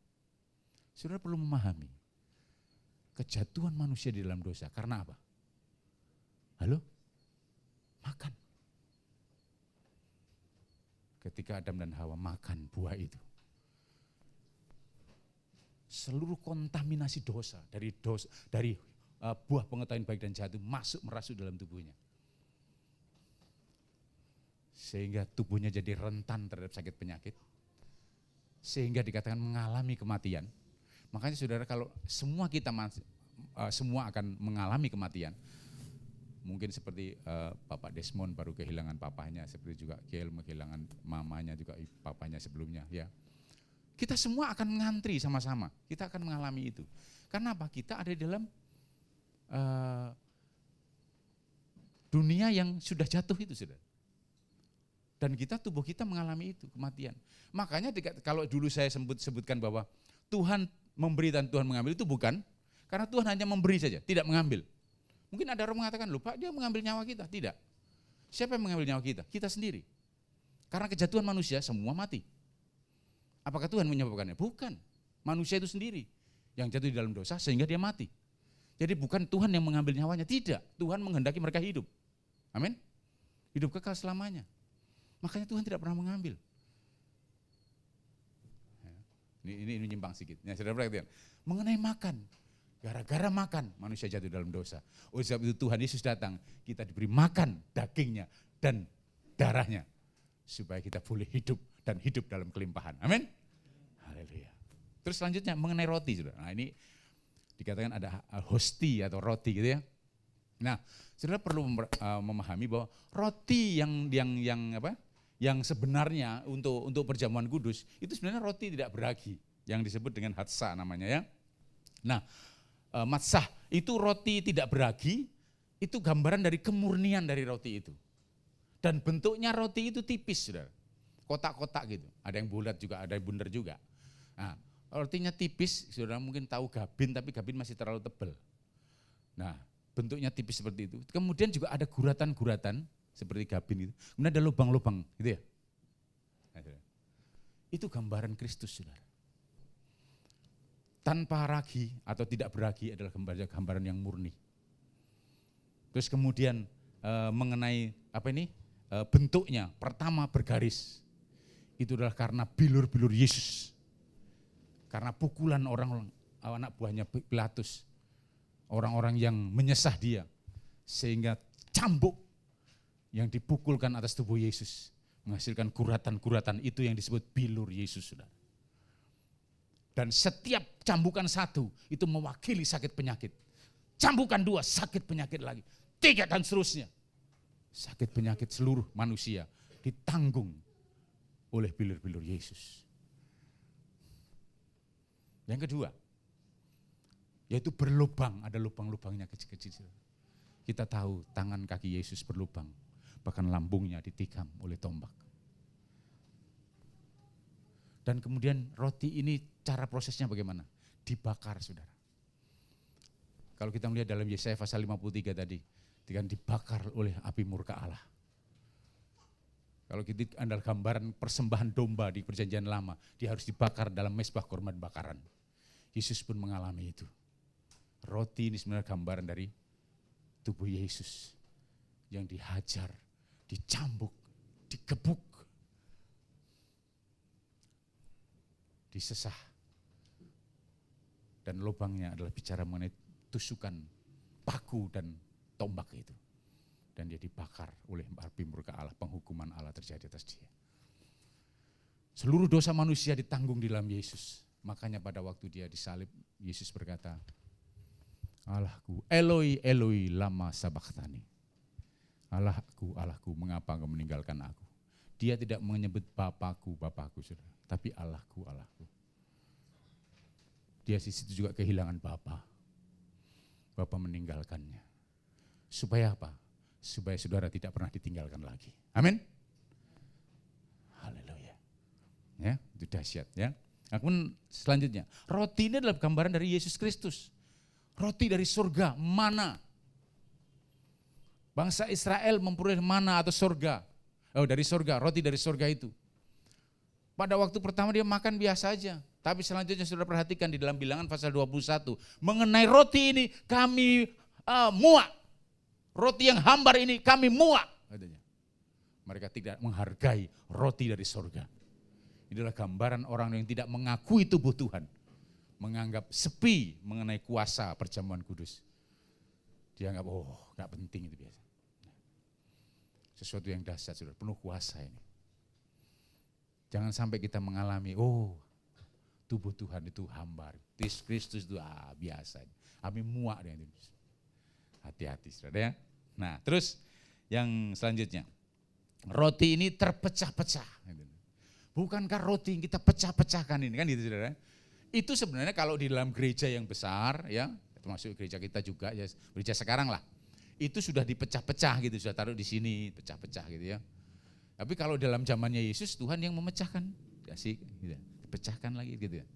Saudara perlu memahami kejatuhan manusia di dalam dosa. Karena apa? Halo? Makan. Ketika Adam dan Hawa makan buah itu, seluruh kontaminasi dosa dari buah pengetahuan baik dan jahat itu merasuk dalam tubuhnya. Sehingga tubuhnya jadi rentan terhadap sakit penyakit. sehingga dikatakan mengalami kematian. Makanya saudara, kalau semua kita semua akan mengalami kematian. Mungkin seperti Bapak Desmond baru kehilangan papanya, seperti juga Gail kehilangan mamanya, juga papanya sebelumnya. Ya, kita semua akan mengantri sama-sama. Kita akan mengalami itu. Karena apa? Kita ada di dalam dunia yang sudah jatuh itu, saudara. Dan tubuh kita mengalami itu, kematian. Makanya kalau dulu saya sebutkan bahwa Tuhan memberi dan Tuhan mengambil, itu bukan karena Tuhan hanya memberi saja, tidak mengambil. Mungkin ada orang mengatakan, lupa dia mengambil nyawa kita. Tidak. Siapa yang mengambil nyawa kita? Kita sendiri. Karena kejatuhan manusia, semua mati. Apakah Tuhan menyebabkannya? Bukan. Manusia itu sendiri yang jatuh di dalam dosa sehingga dia mati. Jadi bukan Tuhan yang mengambil nyawanya, tidak. Tuhan menghendaki mereka hidup. Amin. Hidup kekal selamanya. Makanya Tuhan tidak pernah mengambil. Ini menyimpang sedikit. Ya, saudara perhatikan. Mengenai makan. Gara-gara makan, manusia jatuh dalam dosa. Oleh sebab itu Tuhan Yesus datang, kita diberi makan dagingnya dan darahnya. Supaya kita boleh hidup dan hidup dalam kelimpahan. Amin. Haleluya. Terus selanjutnya mengenai roti. Saudara. Nah, ini dikatakan ada hosti atau roti gitu ya. Nah, saudara perlu memahami bahwa roti yang sebenarnya untuk perjamuan kudus itu sebenarnya roti tidak beragi yang disebut dengan hatsa namanya ya. Nah, matsah itu roti tidak beragi, itu gambaran dari kemurnian dari roti itu. Dan bentuknya roti itu tipis, saudara. Kotak-kotak gitu. Ada yang bulat juga, ada yang bundar juga. Nah, rotinya tipis, saudara mungkin tahu gabin, tapi gabin masih terlalu tebal. Nah, bentuknya tipis seperti itu. Kemudian juga ada guratan-guratan seperti gabin itu. Kemudian ada lubang-lubang gitu ya. Itu gambaran Kristus, saudara. Tanpa ragi atau tidak beragi adalah gambaran yang murni. Terus kemudian mengenai bentuknya, pertama bergaris. Itu adalah karena bilur-bilur Yesus. Karena pukulan orang anak buahnya Pilatus. Orang-orang yang menyesah dia. Sehingga cambuk yang dipukulkan atas tubuh Yesus. Menghasilkan guratan-guratan itu yang disebut bilur Yesus, saudara. Dan setiap cambukan satu itu mewakili sakit penyakit. Cambukan dua, sakit penyakit lagi. Tiga dan seterusnya. Sakit penyakit seluruh manusia ditanggung oleh bilur-bilur Yesus. Yang kedua, yaitu berlubang, ada lubang-lubangnya kecil-kecil. Kita tahu tangan kaki Yesus berlubang, bahkan lambungnya ditikam oleh tombak. Dan kemudian roti ini cara prosesnya bagaimana? Dibakar, saudara. Kalau kita melihat dalam Yesaya pasal 53 tadi, dengan dibakar oleh api murka Allah. Kalau kita andal gambaran persembahan domba di perjanjian lama, dia harus dibakar dalam mezbah korban bakaran. Yesus pun mengalami itu. Roti ini sebenarnya gambaran dari tubuh Yesus yang dihajar, dicambuk, digebuk, disesah. Dan lubangnya adalah bicara mengenai tusukan paku dan tombak itu. Dan dia dibakar oleh api murka Allah, penghukuman Allah terjadi atas dia. Seluruh dosa manusia ditanggung di dalam Yesus. Makanya pada waktu dia disalib, Yesus berkata, Allahku, Eloi, Eloi, lama sabachthani. Allahku, Allahku, mengapa engkau meninggalkan aku? Dia tidak menyebut Bapakku, Bapakku, saudara, tapi Allahku, Allahku. Dia di situ juga kehilangan Bapa. Bapa meninggalkannya. Supaya apa? Supaya saudara tidak pernah ditinggalkan lagi. Amin. Haleluya. Ya, itu dahsyat ya. Kemudian selanjutnya, roti ini adalah gambaran dari Yesus Kristus. Roti dari surga, mana. Bangsa Israel memperoleh mana atau surga. Dari surga, roti dari surga itu. Pada waktu pertama dia makan biasa aja. Tapi selanjutnya saudara perhatikan di dalam Bilangan pasal 21. Mengenai roti ini kami muak. Roti yang hambar ini kami muak. Katanya. Mereka tidak menghargai roti dari surga. Inilah gambaran orang yang tidak mengakui tubuh Tuhan. Menganggap sepi mengenai kuasa perjamuan kudus. Dia anggap, gak penting itu biasa. Sesuatu yang dahsyat, saudara, penuh kuasa ini. Jangan sampai kita mengalami, tubuh Tuhan itu hambar. Kristus itu biasa. Kami muak dengan itu. Hati-hati saudara ya. Nah terus yang selanjutnya. Roti ini terpecah-pecah. Bukankah roti yang kita pecah-pecahkan ini kan gitu saudara. Itu sebenarnya kalau di dalam gereja yang besar ya, termasuk gereja kita juga ya, gereja sekarang lah. Itu sudah dipecah-pecah gitu, sudah taruh di sini, pecah-pecah gitu ya. Tapi kalau dalam zamannya Yesus Tuhan yang memecahkan, kasih gitu, pecahkan lagi gitu ya.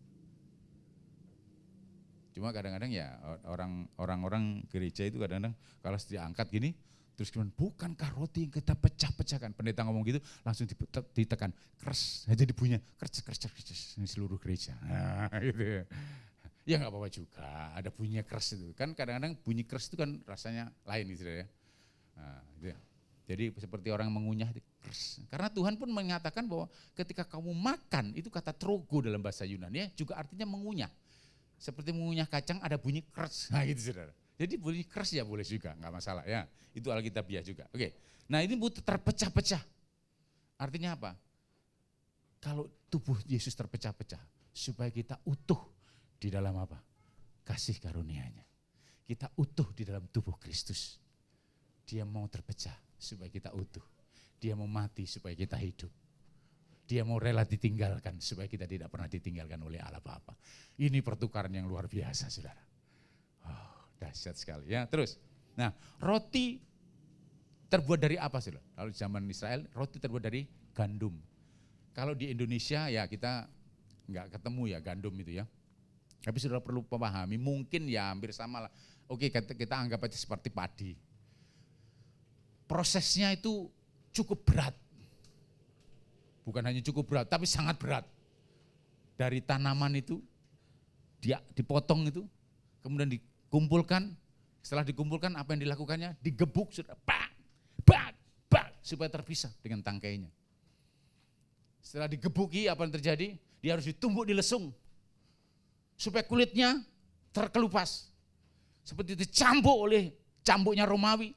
Cuma kadang-kadang ya orang-orang gereja itu kadang-kadang kalau diangkat gini, terus kemudian bukankah roti yang kita pecah-pecahkan? Pendeta ngomong gitu langsung ditekan, keras aja dibunyinya, keras di seluruh gereja. Nah, gitu ya. Ya nggak apa-apa juga, ada bunyinya keras itu. Kan kadang-kadang bunyi keras itu kan rasanya lain gitu ya. Nah, gitu ya. Jadi seperti orang mengunyah itu keras. Karena Tuhan pun mengatakan bahwa ketika kamu makan, itu kata trogo dalam bahasa Yunani ya, juga artinya mengunyah. Seperti mengunyah kacang ada bunyi keras, nah gitu saudara. Jadi bunyi keras ya boleh juga, nggak masalah ya. Itu Alkitabiah juga. Oke. Nah ini terpecah-pecah. Artinya apa? Kalau tubuh Yesus terpecah-pecah, supaya kita utuh di dalam apa? Kasih karunia-Nya. Kita utuh di dalam tubuh Kristus. Dia mau terpecah supaya kita utuh. Dia mau mati supaya kita hidup. Dia mau rela ditinggalkan supaya kita tidak pernah ditinggalkan oleh Allah Bapa. Ini pertukaran yang luar biasa saudara. Oh, dahsyat sekali ya. Terus, nah roti terbuat dari apa saudara? Kalau di zaman Israel roti terbuat dari gandum. Kalau di Indonesia ya kita nggak ketemu ya gandum itu ya. Tapi saudara perlu memahami mungkin ya hampir sama lah. Oke kita anggap aja seperti padi. Prosesnya itu cukup berat. Bukan hanya cukup berat, tapi sangat berat. Dari tanaman itu, dia dipotong itu, kemudian dikumpulkan. Setelah dikumpulkan, apa yang dilakukannya? Digebuk, bak, supaya terpisah dengan tangkainya. Setelah digebuki, apa yang terjadi? Dia harus ditumbuk di lesung, supaya kulitnya terkelupas. Seperti dicambuk oleh cambuknya Romawi,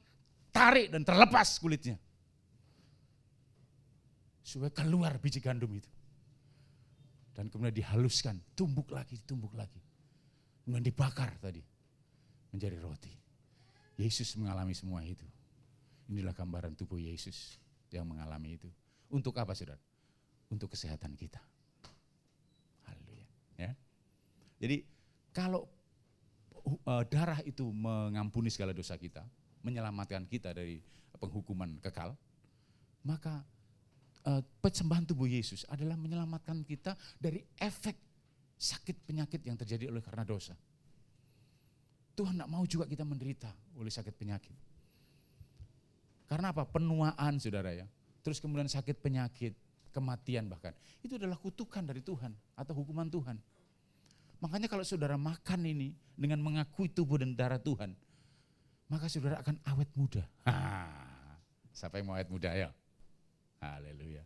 tarik dan terlepas kulitnya. Supaya keluar biji gandum itu. Dan kemudian dihaluskan, tumbuk lagi. Kemudian dibakar tadi, menjadi roti. Yesus mengalami semua itu. Inilah gambaran tubuh Yesus yang mengalami itu. Untuk apa saudara? Untuk kesehatan kita. Haleluya. Ya. Jadi kalau darah itu mengampuni segala dosa kita, menyelamatkan kita dari penghukuman kekal, maka persembahan tubuh Yesus adalah menyelamatkan kita dari efek sakit penyakit yang terjadi oleh karena dosa. Tuhan tidak mau juga kita menderita oleh sakit penyakit. Karena apa? Penuaan saudara ya. Terus kemudian sakit penyakit, kematian bahkan. Itu adalah kutukan dari Tuhan atau hukuman Tuhan. Makanya kalau saudara makan ini dengan mengakui tubuh dan darah Tuhan, maka saudara akan awet muda. Siapa yang mau awet muda ya? Haleluya.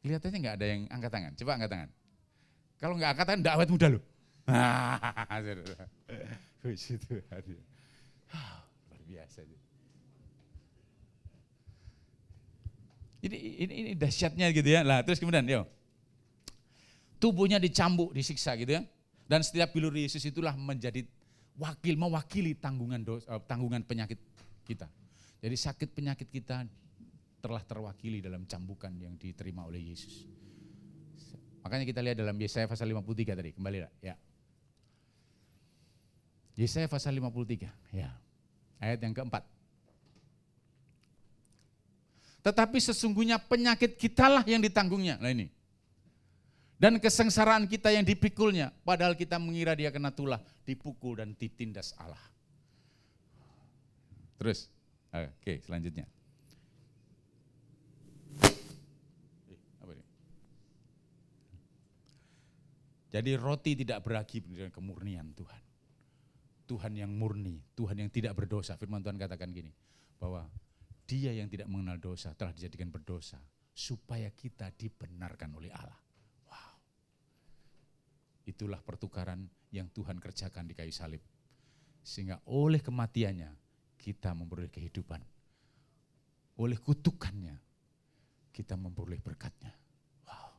Kelihatannya enggak ada yang angkat tangan. Coba angkat tangan. Kalau enggak angkat tangan enggak awet muda loh. Puji Tuhan. Luar biasa. Ini dahsyatnya gitu ya. Lah terus kemudian tubuhnya dicambuk, disiksa gitu ya. Dan setiap bilur Yesus itulah menjadi mewakili tanggungan penyakit kita. Jadi sakit penyakit kita telah terwakili dalam cambukan yang diterima oleh Yesus. Makanya kita lihat dalam Yesaya pasal 53 tadi, kembali ya. Yesaya pasal 53, ya. Ayat yang keempat. Tetapi sesungguhnya penyakit kitalah yang ditanggungnya. Nah ini. Dan kesengsaraan kita yang dipikulnya, padahal kita mengira dia kena tulah, dipukul dan ditindas Allah. Terus, oke selanjutnya. Jadi roti tidak beragi dengan kemurnian Tuhan. Tuhan yang murni, Tuhan yang tidak berdosa. Firman Tuhan katakan gini, bahwa Dia yang tidak mengenal dosa telah dijadikan berdosa supaya kita dibenarkan oleh Allah. Wow. Itulah pertukaran yang Tuhan kerjakan di kayu salib. Sehingga oleh kematiannya kita memperoleh kehidupan. Oleh kutukannya kita memperoleh berkatnya. Wow.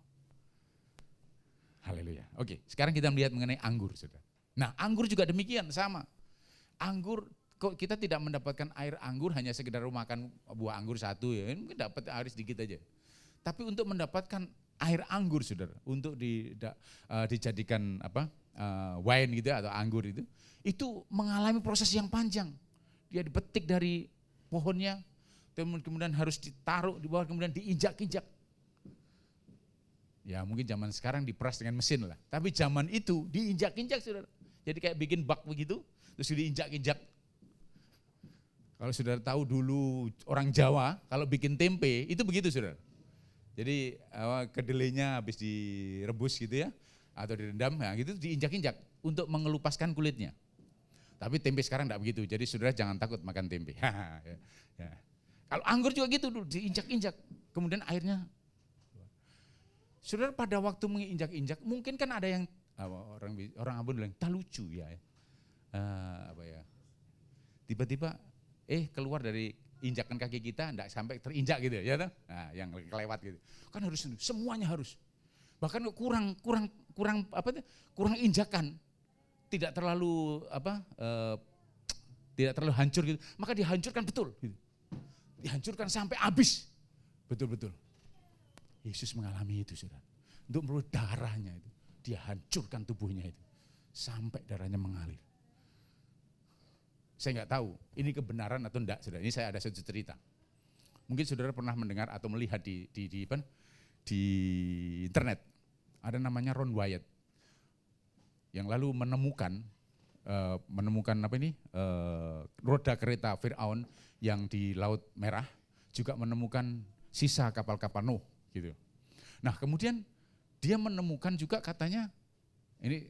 Haleluya. Oke, sekarang kita melihat mengenai anggur, saudara. Nah, anggur juga demikian, sama. Anggur, kok kita tidak mendapatkan air anggur hanya sekedar makan buah anggur satu ya, mungkin dapat air sedikit aja. Tapi untuk mendapatkan air anggur, saudara, untuk dijadikan wine gitu atau anggur itu mengalami proses yang panjang. Dia dipetik dari pohonnya, kemudian harus ditaruh di bawah, kemudian diinjak-injak. Ya mungkin zaman sekarang diperas dengan mesin lah. Tapi zaman itu diinjak-injak, saudara. Jadi kayak bikin bak begitu, terus diinjak-injak. Kalau saudara tahu dulu orang Jawa kalau bikin tempe itu begitu, saudara. Jadi kedelainya habis direbus gitu ya, atau direndam, ya gitu diinjak-injak untuk mengelupaskan kulitnya. Tapi tempe sekarang enggak begitu, jadi saudara jangan takut makan tempe. Ya. Kalau anggur juga gitu dulu, diinjak-injak, kemudian airnya. Saudara pada waktu menginjak-injak, mungkin kan ada yang orang Ambon bilang, tak lucu ya. Tiba-tiba keluar dari injakan kaki kita, enggak sampai terinjak gitu ya. Nah, yang kelewat gitu. Kan harus semuanya harus. Bahkan kurang injakan. Tidak terlalu tidak terlalu hancur gitu. Maka dihancurkan betul gitu. Dihancurkan sampai habis. Betul-betul. Yesus mengalami itu, saudara. Untuk melalui darahnya itu, dia hancurkan tubuhnya itu sampai darahnya mengalir. Saya nggak tahu ini kebenaran atau enggak, saudara. Ini saya ada satu cerita. Mungkin saudara pernah mendengar atau melihat di internet. Ada namanya Ron Wyatt yang lalu menemukan roda kereta Firaun yang di Laut Merah, juga menemukan sisa kapal-kapal Nuh gitu. Nah, kemudian dia menemukan juga katanya ini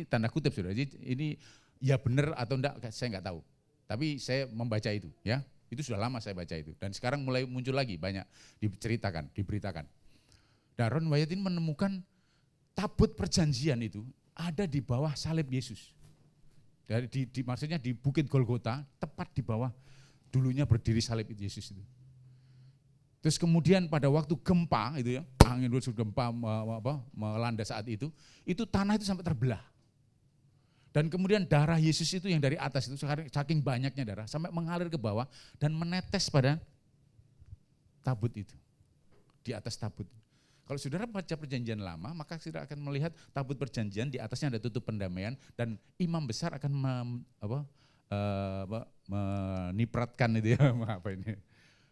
tanda kutip, saudara. Jadi ini ya benar atau enggak saya enggak tahu. Tapi saya membaca itu ya. Itu sudah lama saya baca itu dan sekarang mulai muncul lagi banyak diberitakan. Dan Ron Wyatt ini menemukan tabut perjanjian itu ada di bawah salib Yesus. Maksudnya di Bukit Golgota, tepat di bawah dulunya berdiri salib Yesus itu. Terus kemudian pada waktu gempa itu ya, angin gempa melanda saat itu tanah itu sampai terbelah. Dan kemudian darah Yesus itu yang dari atas itu saking banyaknya darah sampai mengalir ke bawah dan menetes pada tabut itu. Di atas tabut. Kalau saudara baca perjanjian lama, maka saudara akan melihat tabut perjanjian, di atasnya ada tutup pendamaian dan imam besar akan menipratkan itu ya,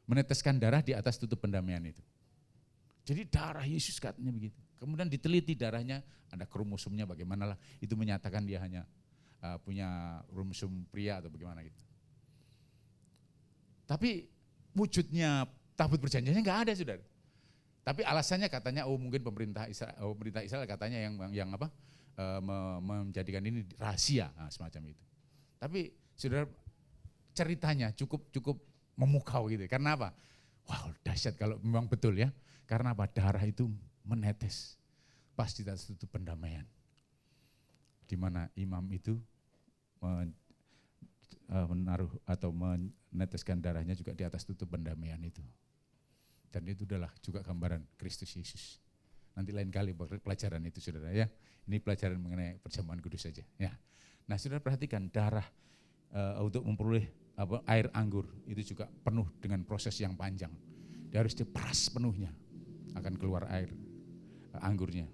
meneteskan darah di atas tutup pendamaian itu. Jadi darah Yesus katanya begitu. Kemudian diteliti darahnya, ada kromosomnya bagaimana lah, itu menyatakan dia hanya punya kromosom pria atau bagaimana gitu. Tapi wujudnya tabut perjanjiannya enggak ada, saudara. Tapi alasannya katanya mungkin pemerintah Israel katanya yang menjadikan ini rahasia, semacam itu. Tapi saudara, ceritanya cukup memukau gitu. Karena apa? Wow, dahsyat kalau memang betul ya. Karena apa? Darah itu menetes pas di atas tutup pendamaian. Di mana imam itu menaruh atau meneteskan darahnya juga di atas tutup pendamaian itu. Dan itu adalah juga gambaran Kristus Yesus. Nanti lain kali pelajaran itu, saudara ya. Ini pelajaran mengenai perjamuan kudus saja ya. Nah, saudara perhatikan darah untuk memperoleh air anggur itu juga penuh dengan proses yang panjang. Dia harus diperas penuhnya, akan keluar air anggurnya.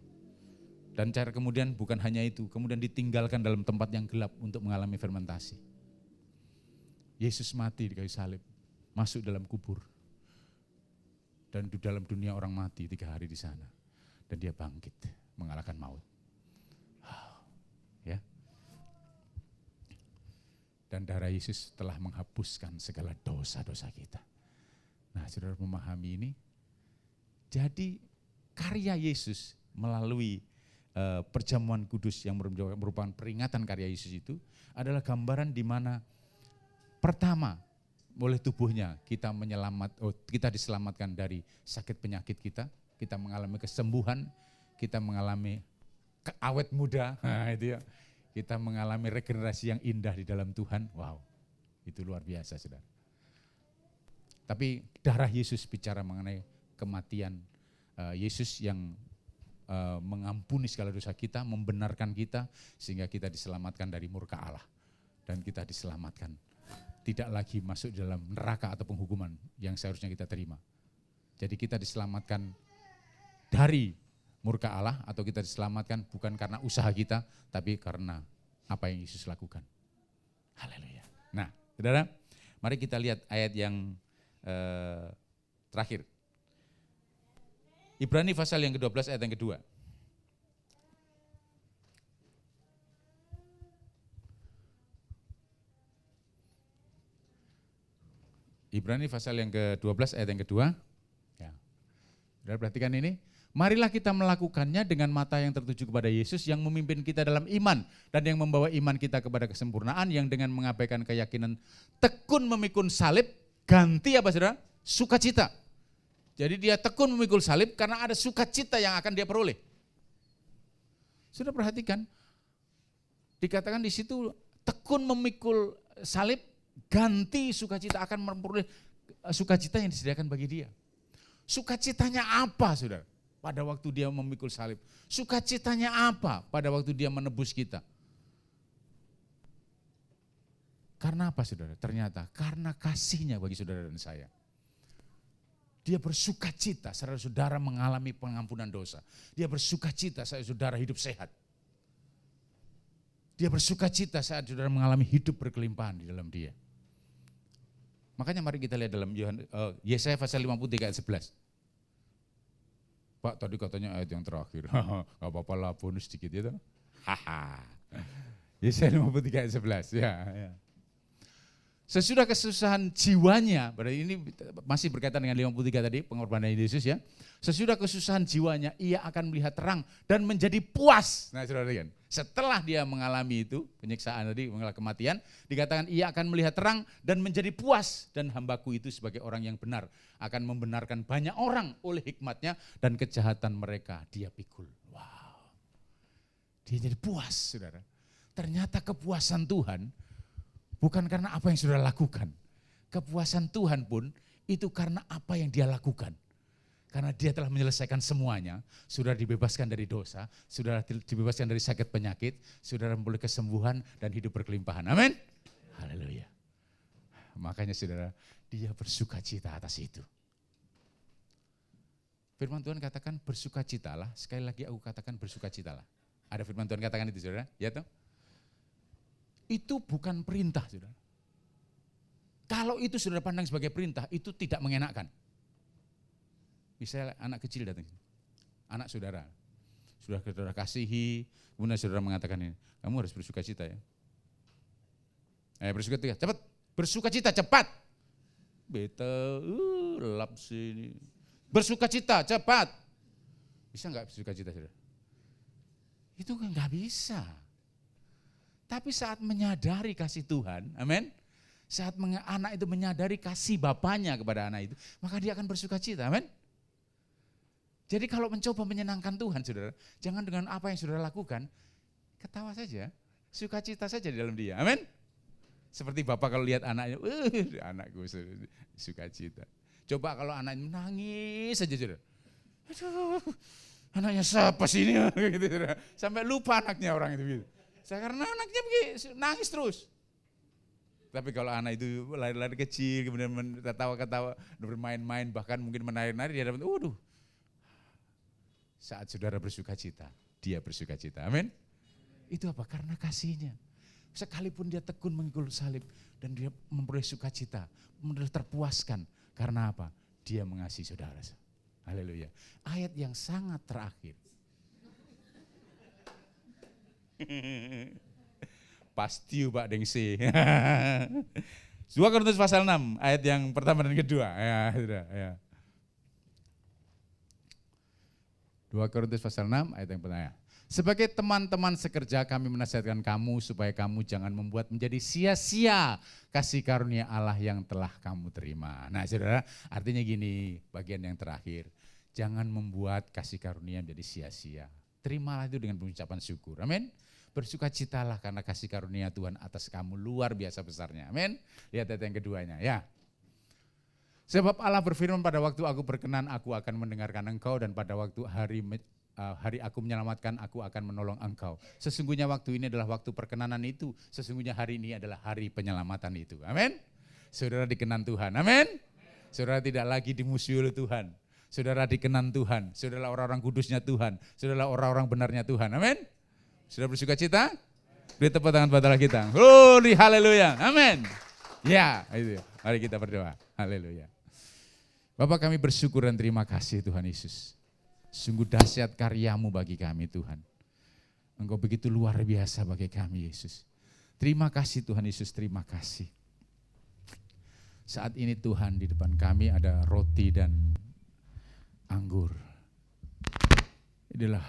Dan cara kemudian bukan hanya itu, kemudian ditinggalkan dalam tempat yang gelap untuk mengalami fermentasi. Yesus mati di kayu salib, masuk dalam kubur. Dan di dalam dunia orang mati 3 hari di sana. Dan dia bangkit, mengalahkan maut. Ya. Dan darah Yesus telah menghapuskan segala dosa-dosa kita. Nah, saudara memahami ini. Jadi karya Yesus melalui perjamuan kudus yang merupakan peringatan karya Yesus itu adalah gambaran di mana pertama oleh tubuhnya kita diselamatkan dari sakit penyakit kita mengalami kesembuhan, kita mengalami awet muda, itu ya. Kita mengalami regenerasi yang indah di dalam Tuhan. Wow, itu luar biasa, saudara. Tapi darah Yesus bicara mengenai kematian Yesus yang mengampuni segala dosa kita, membenarkan kita, sehingga kita diselamatkan dari murka Allah. Dan kita diselamatkan, tidak lagi masuk dalam neraka atau penghukuman yang seharusnya kita terima. Jadi kita diselamatkan dari murka Allah, atau kita diselamatkan bukan karena usaha kita, tapi karena apa yang Yesus lakukan. Haleluya. Nah, saudara, mari kita lihat ayat yang terakhir. Ibrani pasal yang ke-12 ayat yang kedua. Ibrani pasal yang ke-12 ayat yang kedua. Ya. Saudara perhatikan ini. Marilah kita melakukannya dengan mata yang tertuju kepada Yesus yang memimpin kita dalam iman dan yang membawa iman kita kepada kesempurnaan, yang dengan mengabaikan keyakinan tekun memikul salib, ganti apa saudara? Sukacita. Jadi dia tekun memikul salib karena ada sukacita yang akan dia peroleh. Sudah perhatikan, dikatakan di situ tekun memikul salib, ganti sukacita, akan memperoleh sukacita yang disediakan bagi dia. Sukacitanya apa saudara? Pada waktu dia memikul salib. Sukacitanya apa pada waktu dia menebus kita? Karena apa saudara? Ternyata karena kasihnya bagi saudara dan saya. Dia bersukacita saudara-saudara mengalami pengampunan dosa. Dia bersukacita saudara hidup sehat. Dia bersukacita saat saudara mengalami hidup berkelimpahan di dalam dia. Makanya mari kita lihat dalam Yesaya pasal 53 ayat 11. Pak, tadi katanya ayat yang terakhir. Gak apa-apa lah, bonus sedikit ya. Yesaya 53 ayat 11. Ya. Sesudah kesusahan jiwanya, berarti ini masih berkaitan dengan 53 tadi, pengorbanan Yesus ya. Sesudah kesusahan jiwanya, ia akan melihat terang dan menjadi puas. Nah saudara lihat, setelah dia mengalami itu, penyiksaan tadi, mengalami kematian, dikatakan ia akan melihat terang dan menjadi puas. Dan hambaku itu sebagai orang yang benar, akan membenarkan banyak orang oleh hikmatnya dan kejahatan mereka dia pikul. Wow, dia jadi puas saudara. Ternyata kepuasan Tuhan bukan karena apa yang saudara lakukan. Kepuasan Tuhan pun itu karena apa yang dia lakukan. Karena dia telah menyelesaikan semuanya, saudara dibebaskan dari dosa, saudara dibebaskan dari sakit penyakit, saudara memperoleh kesembuhan dan hidup berkelimpahan. Amin. Haleluya. Makanya saudara, dia bersukacita atas itu. Firman Tuhan katakan bersukacitalah, sekali lagi aku katakan bersukacitalah. Ada firman Tuhan katakan itu saudara, ya toh? Itu bukan perintah saudara. Kalau itu saudara pandang sebagai perintah, itu tidak mengenakkan. Misalnya anak kecil datang, anak saudara, sudah saudara kasihi, kemudian saudara mengatakan ini, kamu harus bersukacita ya. Bersukacita, cepat, bersukacita cepat. Beta, lap sini. Bersukacita cepat. Bisa nggak bersukacita saudara? Itu nggak bisa. Tapi saat menyadari kasih Tuhan, amin. Saat anak itu menyadari kasih bapaknya kepada anak itu, maka dia akan bersukacita, amin. Jadi kalau mencoba menyenangkan Tuhan, saudara, jangan dengan apa yang saudara lakukan, ketawa saja, sukacita saja di dalam dia, amin. Seperti bapak kalau lihat anaknya, anakku sukacita. Coba kalau anaknya menangis saja, saudara. Aduh, anaknya siapa sih ini? Gitu, saudara. Sampai lupa anaknya orang itu. Gitu. Karena anaknya nangis terus. Tapi kalau anak itu lari-lari kecil, kemudian ketawa-ketawa, bermain-main, bahkan mungkin menari-nari, dia dapat, saat saudara bersukacita, dia bersukacita. Amin. Itu apa? Karena kasihnya. Sekalipun dia tekun mengikul salib dan dia memperoleh sukacita, memperoleh terpuaskan. Karena apa? Dia mengasihi saudara. Haleluya. Ayat yang sangat terakhir. Pasti Pak Dengsi. 2 Korintus pasal 6 ayat yang pertama dan kedua. Ya. 2 Korintus pasal 6 ayat yang pertama. Sebagai teman-teman sekerja kami menasihatkan kamu supaya kamu jangan membuat menjadi sia-sia kasih karunia Allah yang telah kamu terima. Nah saudara, artinya gini, bagian yang terakhir. Jangan membuat kasih karunia menjadi sia-sia. Terimalah itu dengan pengucapan syukur. Amin. Bersukacitalah karena kasih karunia Tuhan atas kamu luar biasa besarnya. Amin. Lihat ayat yang keduanya ya. Sebab Allah berfirman pada waktu aku berkenan aku akan mendengarkan engkau dan pada waktu hari hari aku menyelamatkan, aku akan menolong engkau. Sesungguhnya waktu ini adalah waktu perkenanan itu. Sesungguhnya hari ini adalah hari penyelamatan itu. Amin. Saudara dikenan Tuhan. Amin. Saudara tidak lagi dimusuhi oleh Tuhan. Saudara dikenan Tuhan. Saudara orang-orang kudusnya Tuhan. Saudara orang-orang benarnya Tuhan. Amin. Sudah bersuka cita? Beri tepuk tangan pada kita. Glory, haleluya. Amin. Ya, itu. Mari kita berdoa. Haleluya. Bapak, kami bersyukur dan terima kasih Tuhan Yesus. Sungguh dahsyat karyamu bagi kami Tuhan. Engkau begitu luar biasa bagi kami Yesus. Terima kasih Tuhan Yesus, terima kasih. Saat ini Tuhan di depan kami ada roti dan anggur. Inilah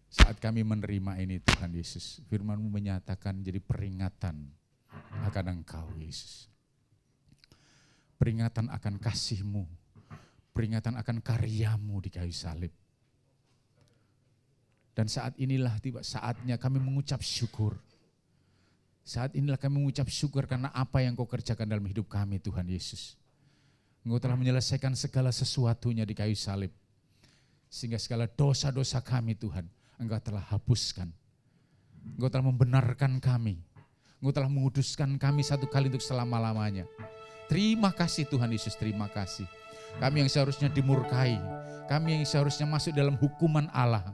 saat kami menerima ini Tuhan Yesus. Firman-Mu menyatakan jadi peringatan akan Engkau Yesus. Peringatan akan kasih-Mu. Peringatan akan karyamu di kayu salib. Dan saat inilah tiba saatnya kami mengucap syukur. Saat inilah kami mengucap syukur karena apa yang Kau kerjakan dalam hidup kami Tuhan Yesus. Engkau telah menyelesaikan segala sesuatunya di kayu salib. Sehingga segala dosa-dosa kami Tuhan, Engkau telah hapuskan. Engkau telah membenarkan kami. Engkau telah menguduskan kami satu kali untuk selama-lamanya. Terima kasih Tuhan Yesus, terima kasih. Kami yang seharusnya dimurkai, kami yang seharusnya masuk dalam hukuman Allah,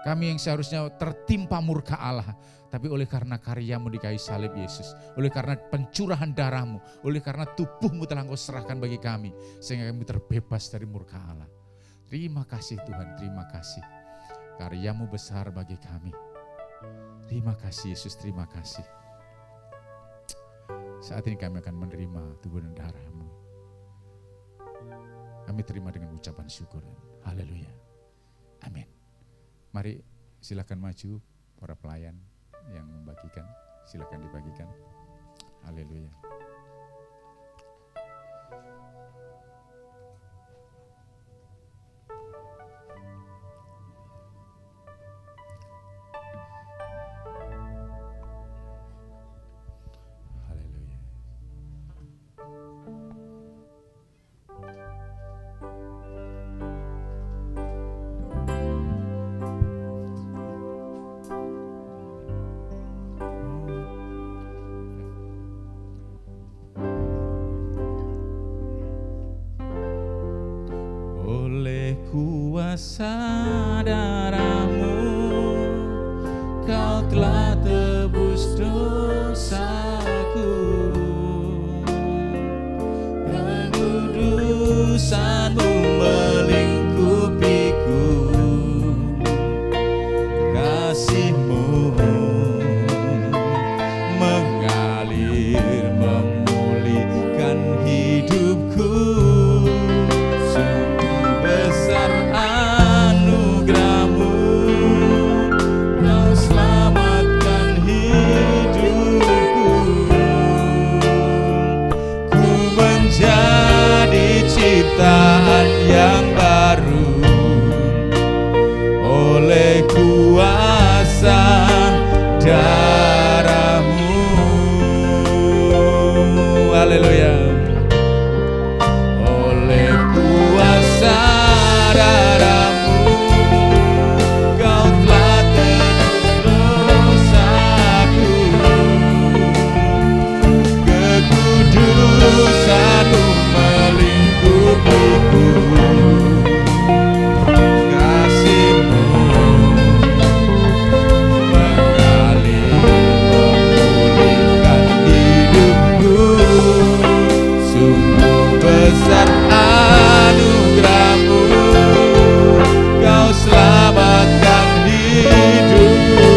kami yang seharusnya tertimpa murka Allah, tapi oleh karena karyamu di kayu salib Yesus, oleh karena pencurahan darahmu, oleh karena tubuhmu telah Engkau serahkan bagi kami, sehingga kami terbebas dari murka Allah. Terima kasih Tuhan, terima kasih. Karyamu besar bagi kami. Terima kasih Yesus, terima kasih. Saat ini kami akan menerima tubuh dan darah-Mu. Kami terima dengan ucapan syukur. Haleluya. Amin. Mari silakan maju para pelayan yang membagikan. Silakan dibagikan. Haleluya. Oleh kuasa darah-Mu, Kau telah tebus dosaku. Kekudusan-Mu melingkupiku. Kasih-Mu mengalir memulihkan hidupku. Besar anugerah-Mu, Kau selamatkan hidupku. Ku menjadi ciptaan yang baru oleh kuasa darah-Mu. Haleluya. Oleh kuasa darah-Mu, Kau telah tebus dosaku. Kekudusan-Mu melingkupiku. Kasih-Mu mengalir memulihkan hidupku. Sungguh besar anugerah-Mu, Kau selamatkan hidupku.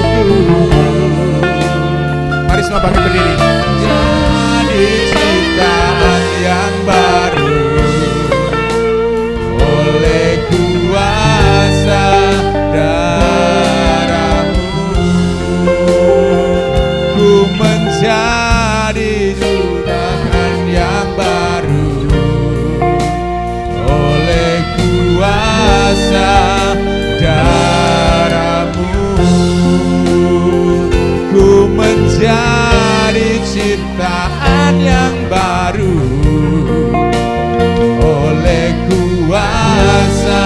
Mari semua bangkit berdiri. Jadi ciptaan yang baru oleh kuasa darah-Mu. Ku menjadi ciptaan yang baru oleh kuasa darah-Mu. Ku menjadi ciptaan yang baru oleh kuasa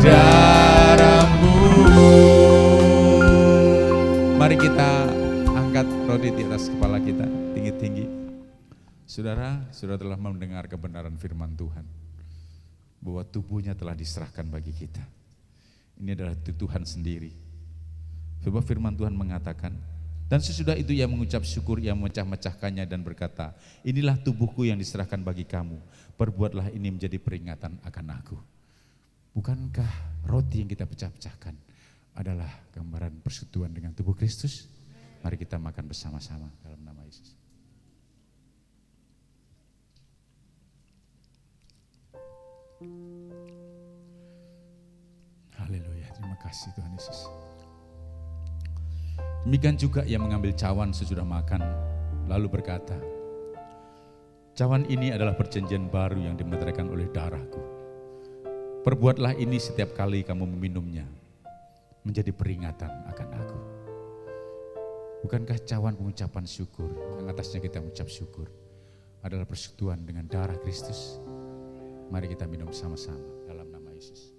darah-Mu. Saudara telah mendengar kebenaran firman Tuhan, bahwa tubuhnya telah diserahkan bagi kita. Ini adalah Tuhan sendiri. Sebab firman Tuhan mengatakan, dan sesudah itu ia mengucap syukur, ia memecah-mecahkannya dan berkata, inilah tubuhku yang diserahkan bagi kamu, perbuatlah ini menjadi peringatan akan aku. Bukankah roti yang kita pecah-pecahkan adalah gambaran persekutuan dengan tubuh Kristus? Mari kita makan bersama-sama dalam nama Yesus. Haleluya, terima kasih Tuhan Yesus. Demikian juga ia mengambil cawan sesudah makan, lalu berkata, cawan ini adalah perjanjian baru yang dimeteraikan oleh darahku. Perbuatlah ini setiap kali kamu meminumnya, menjadi peringatan akan aku. Bukankah cawan pengucapan syukur, yang atasnya kita mengucap syukur, adalah persekutuan dengan darah Kristus? Mari kita minum sama-sama dalam nama Yesus.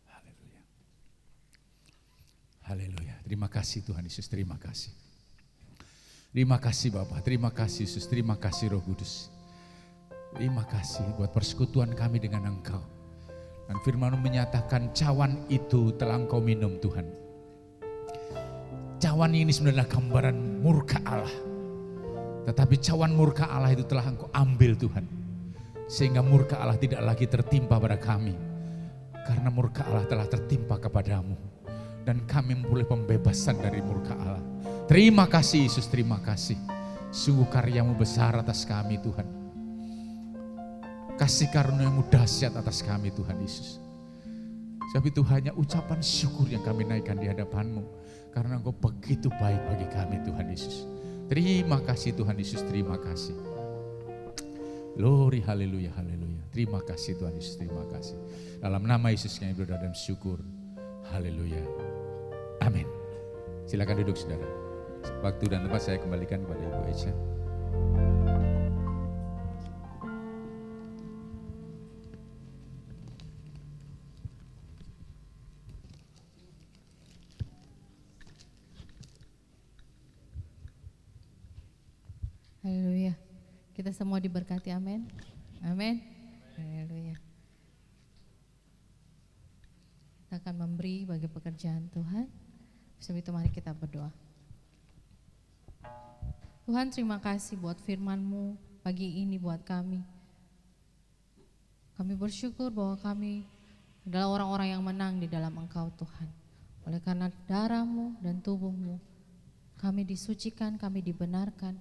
Haleluya. Haleluya. Terima kasih Tuhan Yesus, terima kasih. Terima kasih Bapa, terima kasih Yesus, terima kasih Roh Kudus. Terima kasih buat persekutuan kami dengan Engkau. Dan firman-Mu menyatakan cawan itu telah Engkau minum Tuhan. Cawan ini sebenarnya gambaran murka Allah. Tetapi cawan murka Allah itu telah Engkau ambil Tuhan. Sehingga murka Allah tidak lagi tertimpa pada kami. Karena murka Allah telah tertimpa kepadamu. Dan kami memperoleh pembebasan dari murka Allah. Terima kasih Yesus, terima kasih. Sungguh karya-Mu besar atas kami Tuhan. Kasih karunia-Mu dahsyat atas kami Tuhan Yesus. Sebab itu hanya ucapan syukur yang kami naikkan di hadapan-Mu. Karena Engkau begitu baik bagi kami Tuhan Yesus. Terima kasih Tuhan Yesus, terima kasih. Glory, haleluya, haleluya. Terima kasih Tuhan Yesus, terima kasih. Dalam nama Yesus kami berdoa dan syukur. Haleluya. Amin. Silakan duduk saudara. Waktu dan tempat saya kembalikan kepada Ibu Echa. Haleluya. Kita semua diberkati, amin. Amin. Haleluya. Kita akan memberi bagi pekerjaan Tuhan. Sebab itu mari kita berdoa. Tuhan, terima kasih buat firman-Mu pagi ini buat kami. Kami bersyukur bahwa kami adalah orang-orang yang menang di dalam Engkau Tuhan. Oleh karena darah-Mu dan tubuh-Mu, kami disucikan, kami dibenarkan,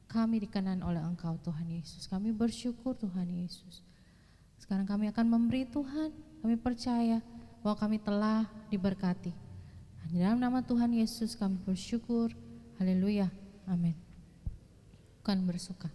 kami dikenan oleh Engkau Tuhan Yesus. Kami bersyukur Tuhan Yesus. Sekarang kami akan memberi Tuhan, kami percaya bahwa kami telah diberkati. Di dalam nama Tuhan Yesus kami bersyukur. Haleluya. Amin. Bukan bersuka.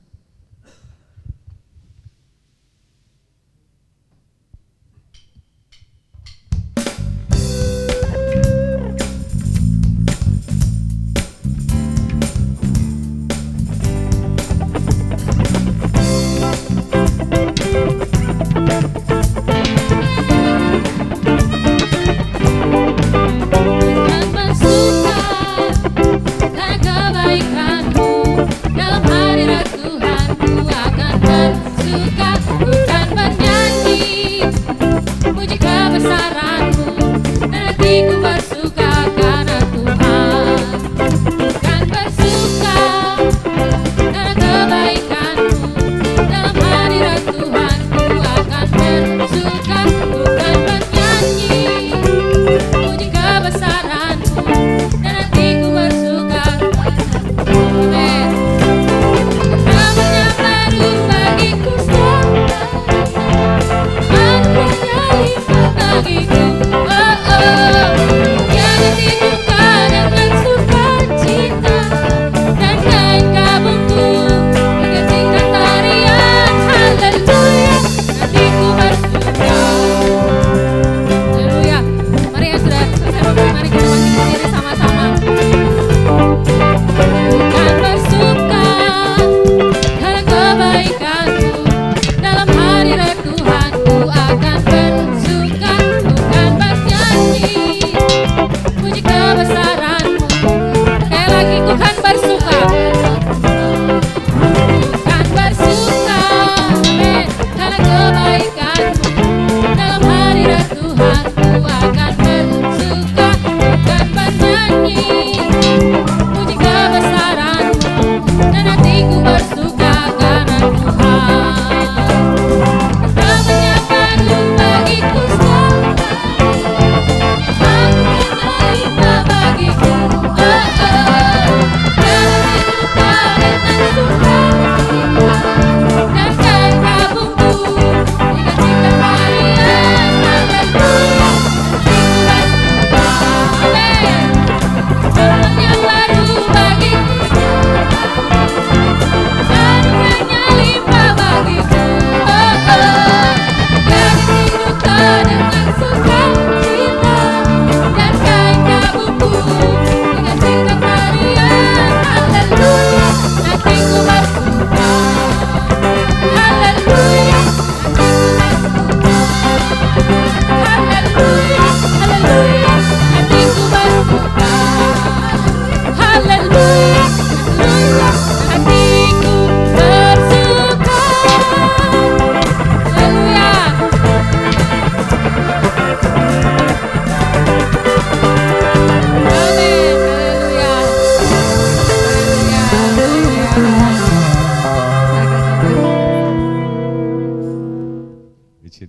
Dan kebaikan-Mu dalam hadirat Tuhan.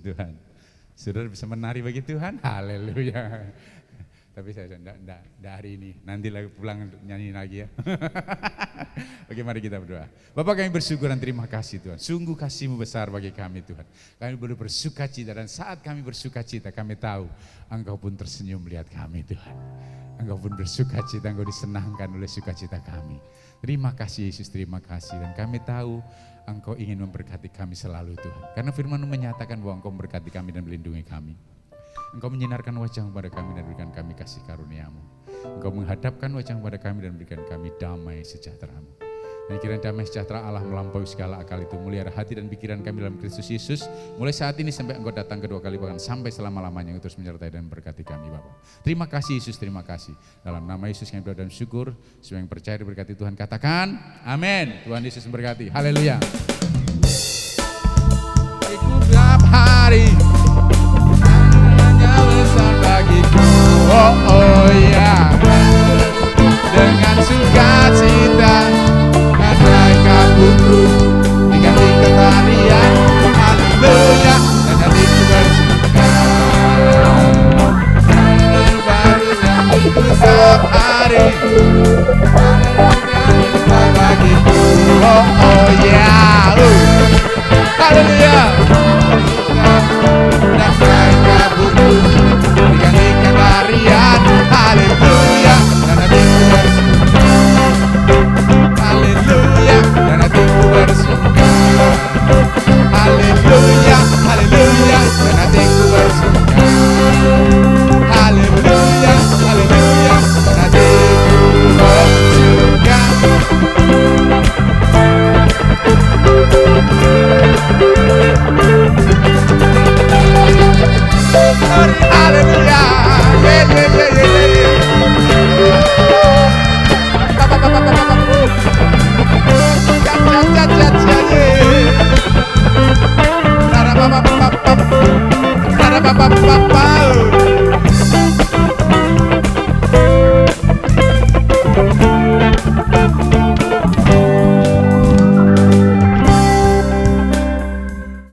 Tuhan. Saudara bisa menari bagi Tuhan, haleluya. Tapi saya enggak hari ini, nanti lagi pulang nyanyi lagi ya. Oke, mari kita berdoa. Bapak, kami bersyukur dan terima kasih Tuhan. Sungguh kasih-Mu besar bagi kami Tuhan. Kami boleh bersuka cita, dan saat kami bersuka cita kami tahu Engkau pun tersenyum melihat kami Tuhan. Engkau pun bersuka cita, Engkau disenangkan oleh sukacita kami. Terima kasih Yesus, terima kasih. Dan kami tahu Engkau ingin memberkati kami selalu Tuhan. Karena firman-Mu menyatakan bahwa Engkau memberkati kami dan melindungi kami. Engkau menyinarkan wajah kepada kami dan berikan kami kasih karunia-Mu. Engkau menghadapkan wajah kepada kami dan berikan kami damai sejahtera-Mu. Dan kiranya damai sejahtera Allah melampaui segala akal itu, melihara hati dan pikiran kami dalam Kristus Yesus, mulai saat ini sampai Engkau datang kedua kali, bahkan sampai selama-lamanya, Engkau terus menyertai dan berkati kami Bapa. Terima kasih Yesus, terima kasih. Dalam nama Yesus kami berdoa dan syukur. Semua yang percaya diberkati Tuhan katakan amin. Tuhan Yesus memberkati. Haleluya. Setiap hari bagiku, oh ya, dengan sukacita andai kabutku diganti ketarian, haleluya, dan hatiku bersuka. Barunya setiap hari bagiku, oh ya, haleluya. Andai kabutku diganti ketarian, haleluya, dan hatiku bersuka. Haleluya, dan hatiku bersuka. Haleluya, haleluya, dan hatiku bersuka. Haleluya, haleluya, dan hatiku bersuka. Haleluya, yeah, yeah, yeah, yeah. Papa,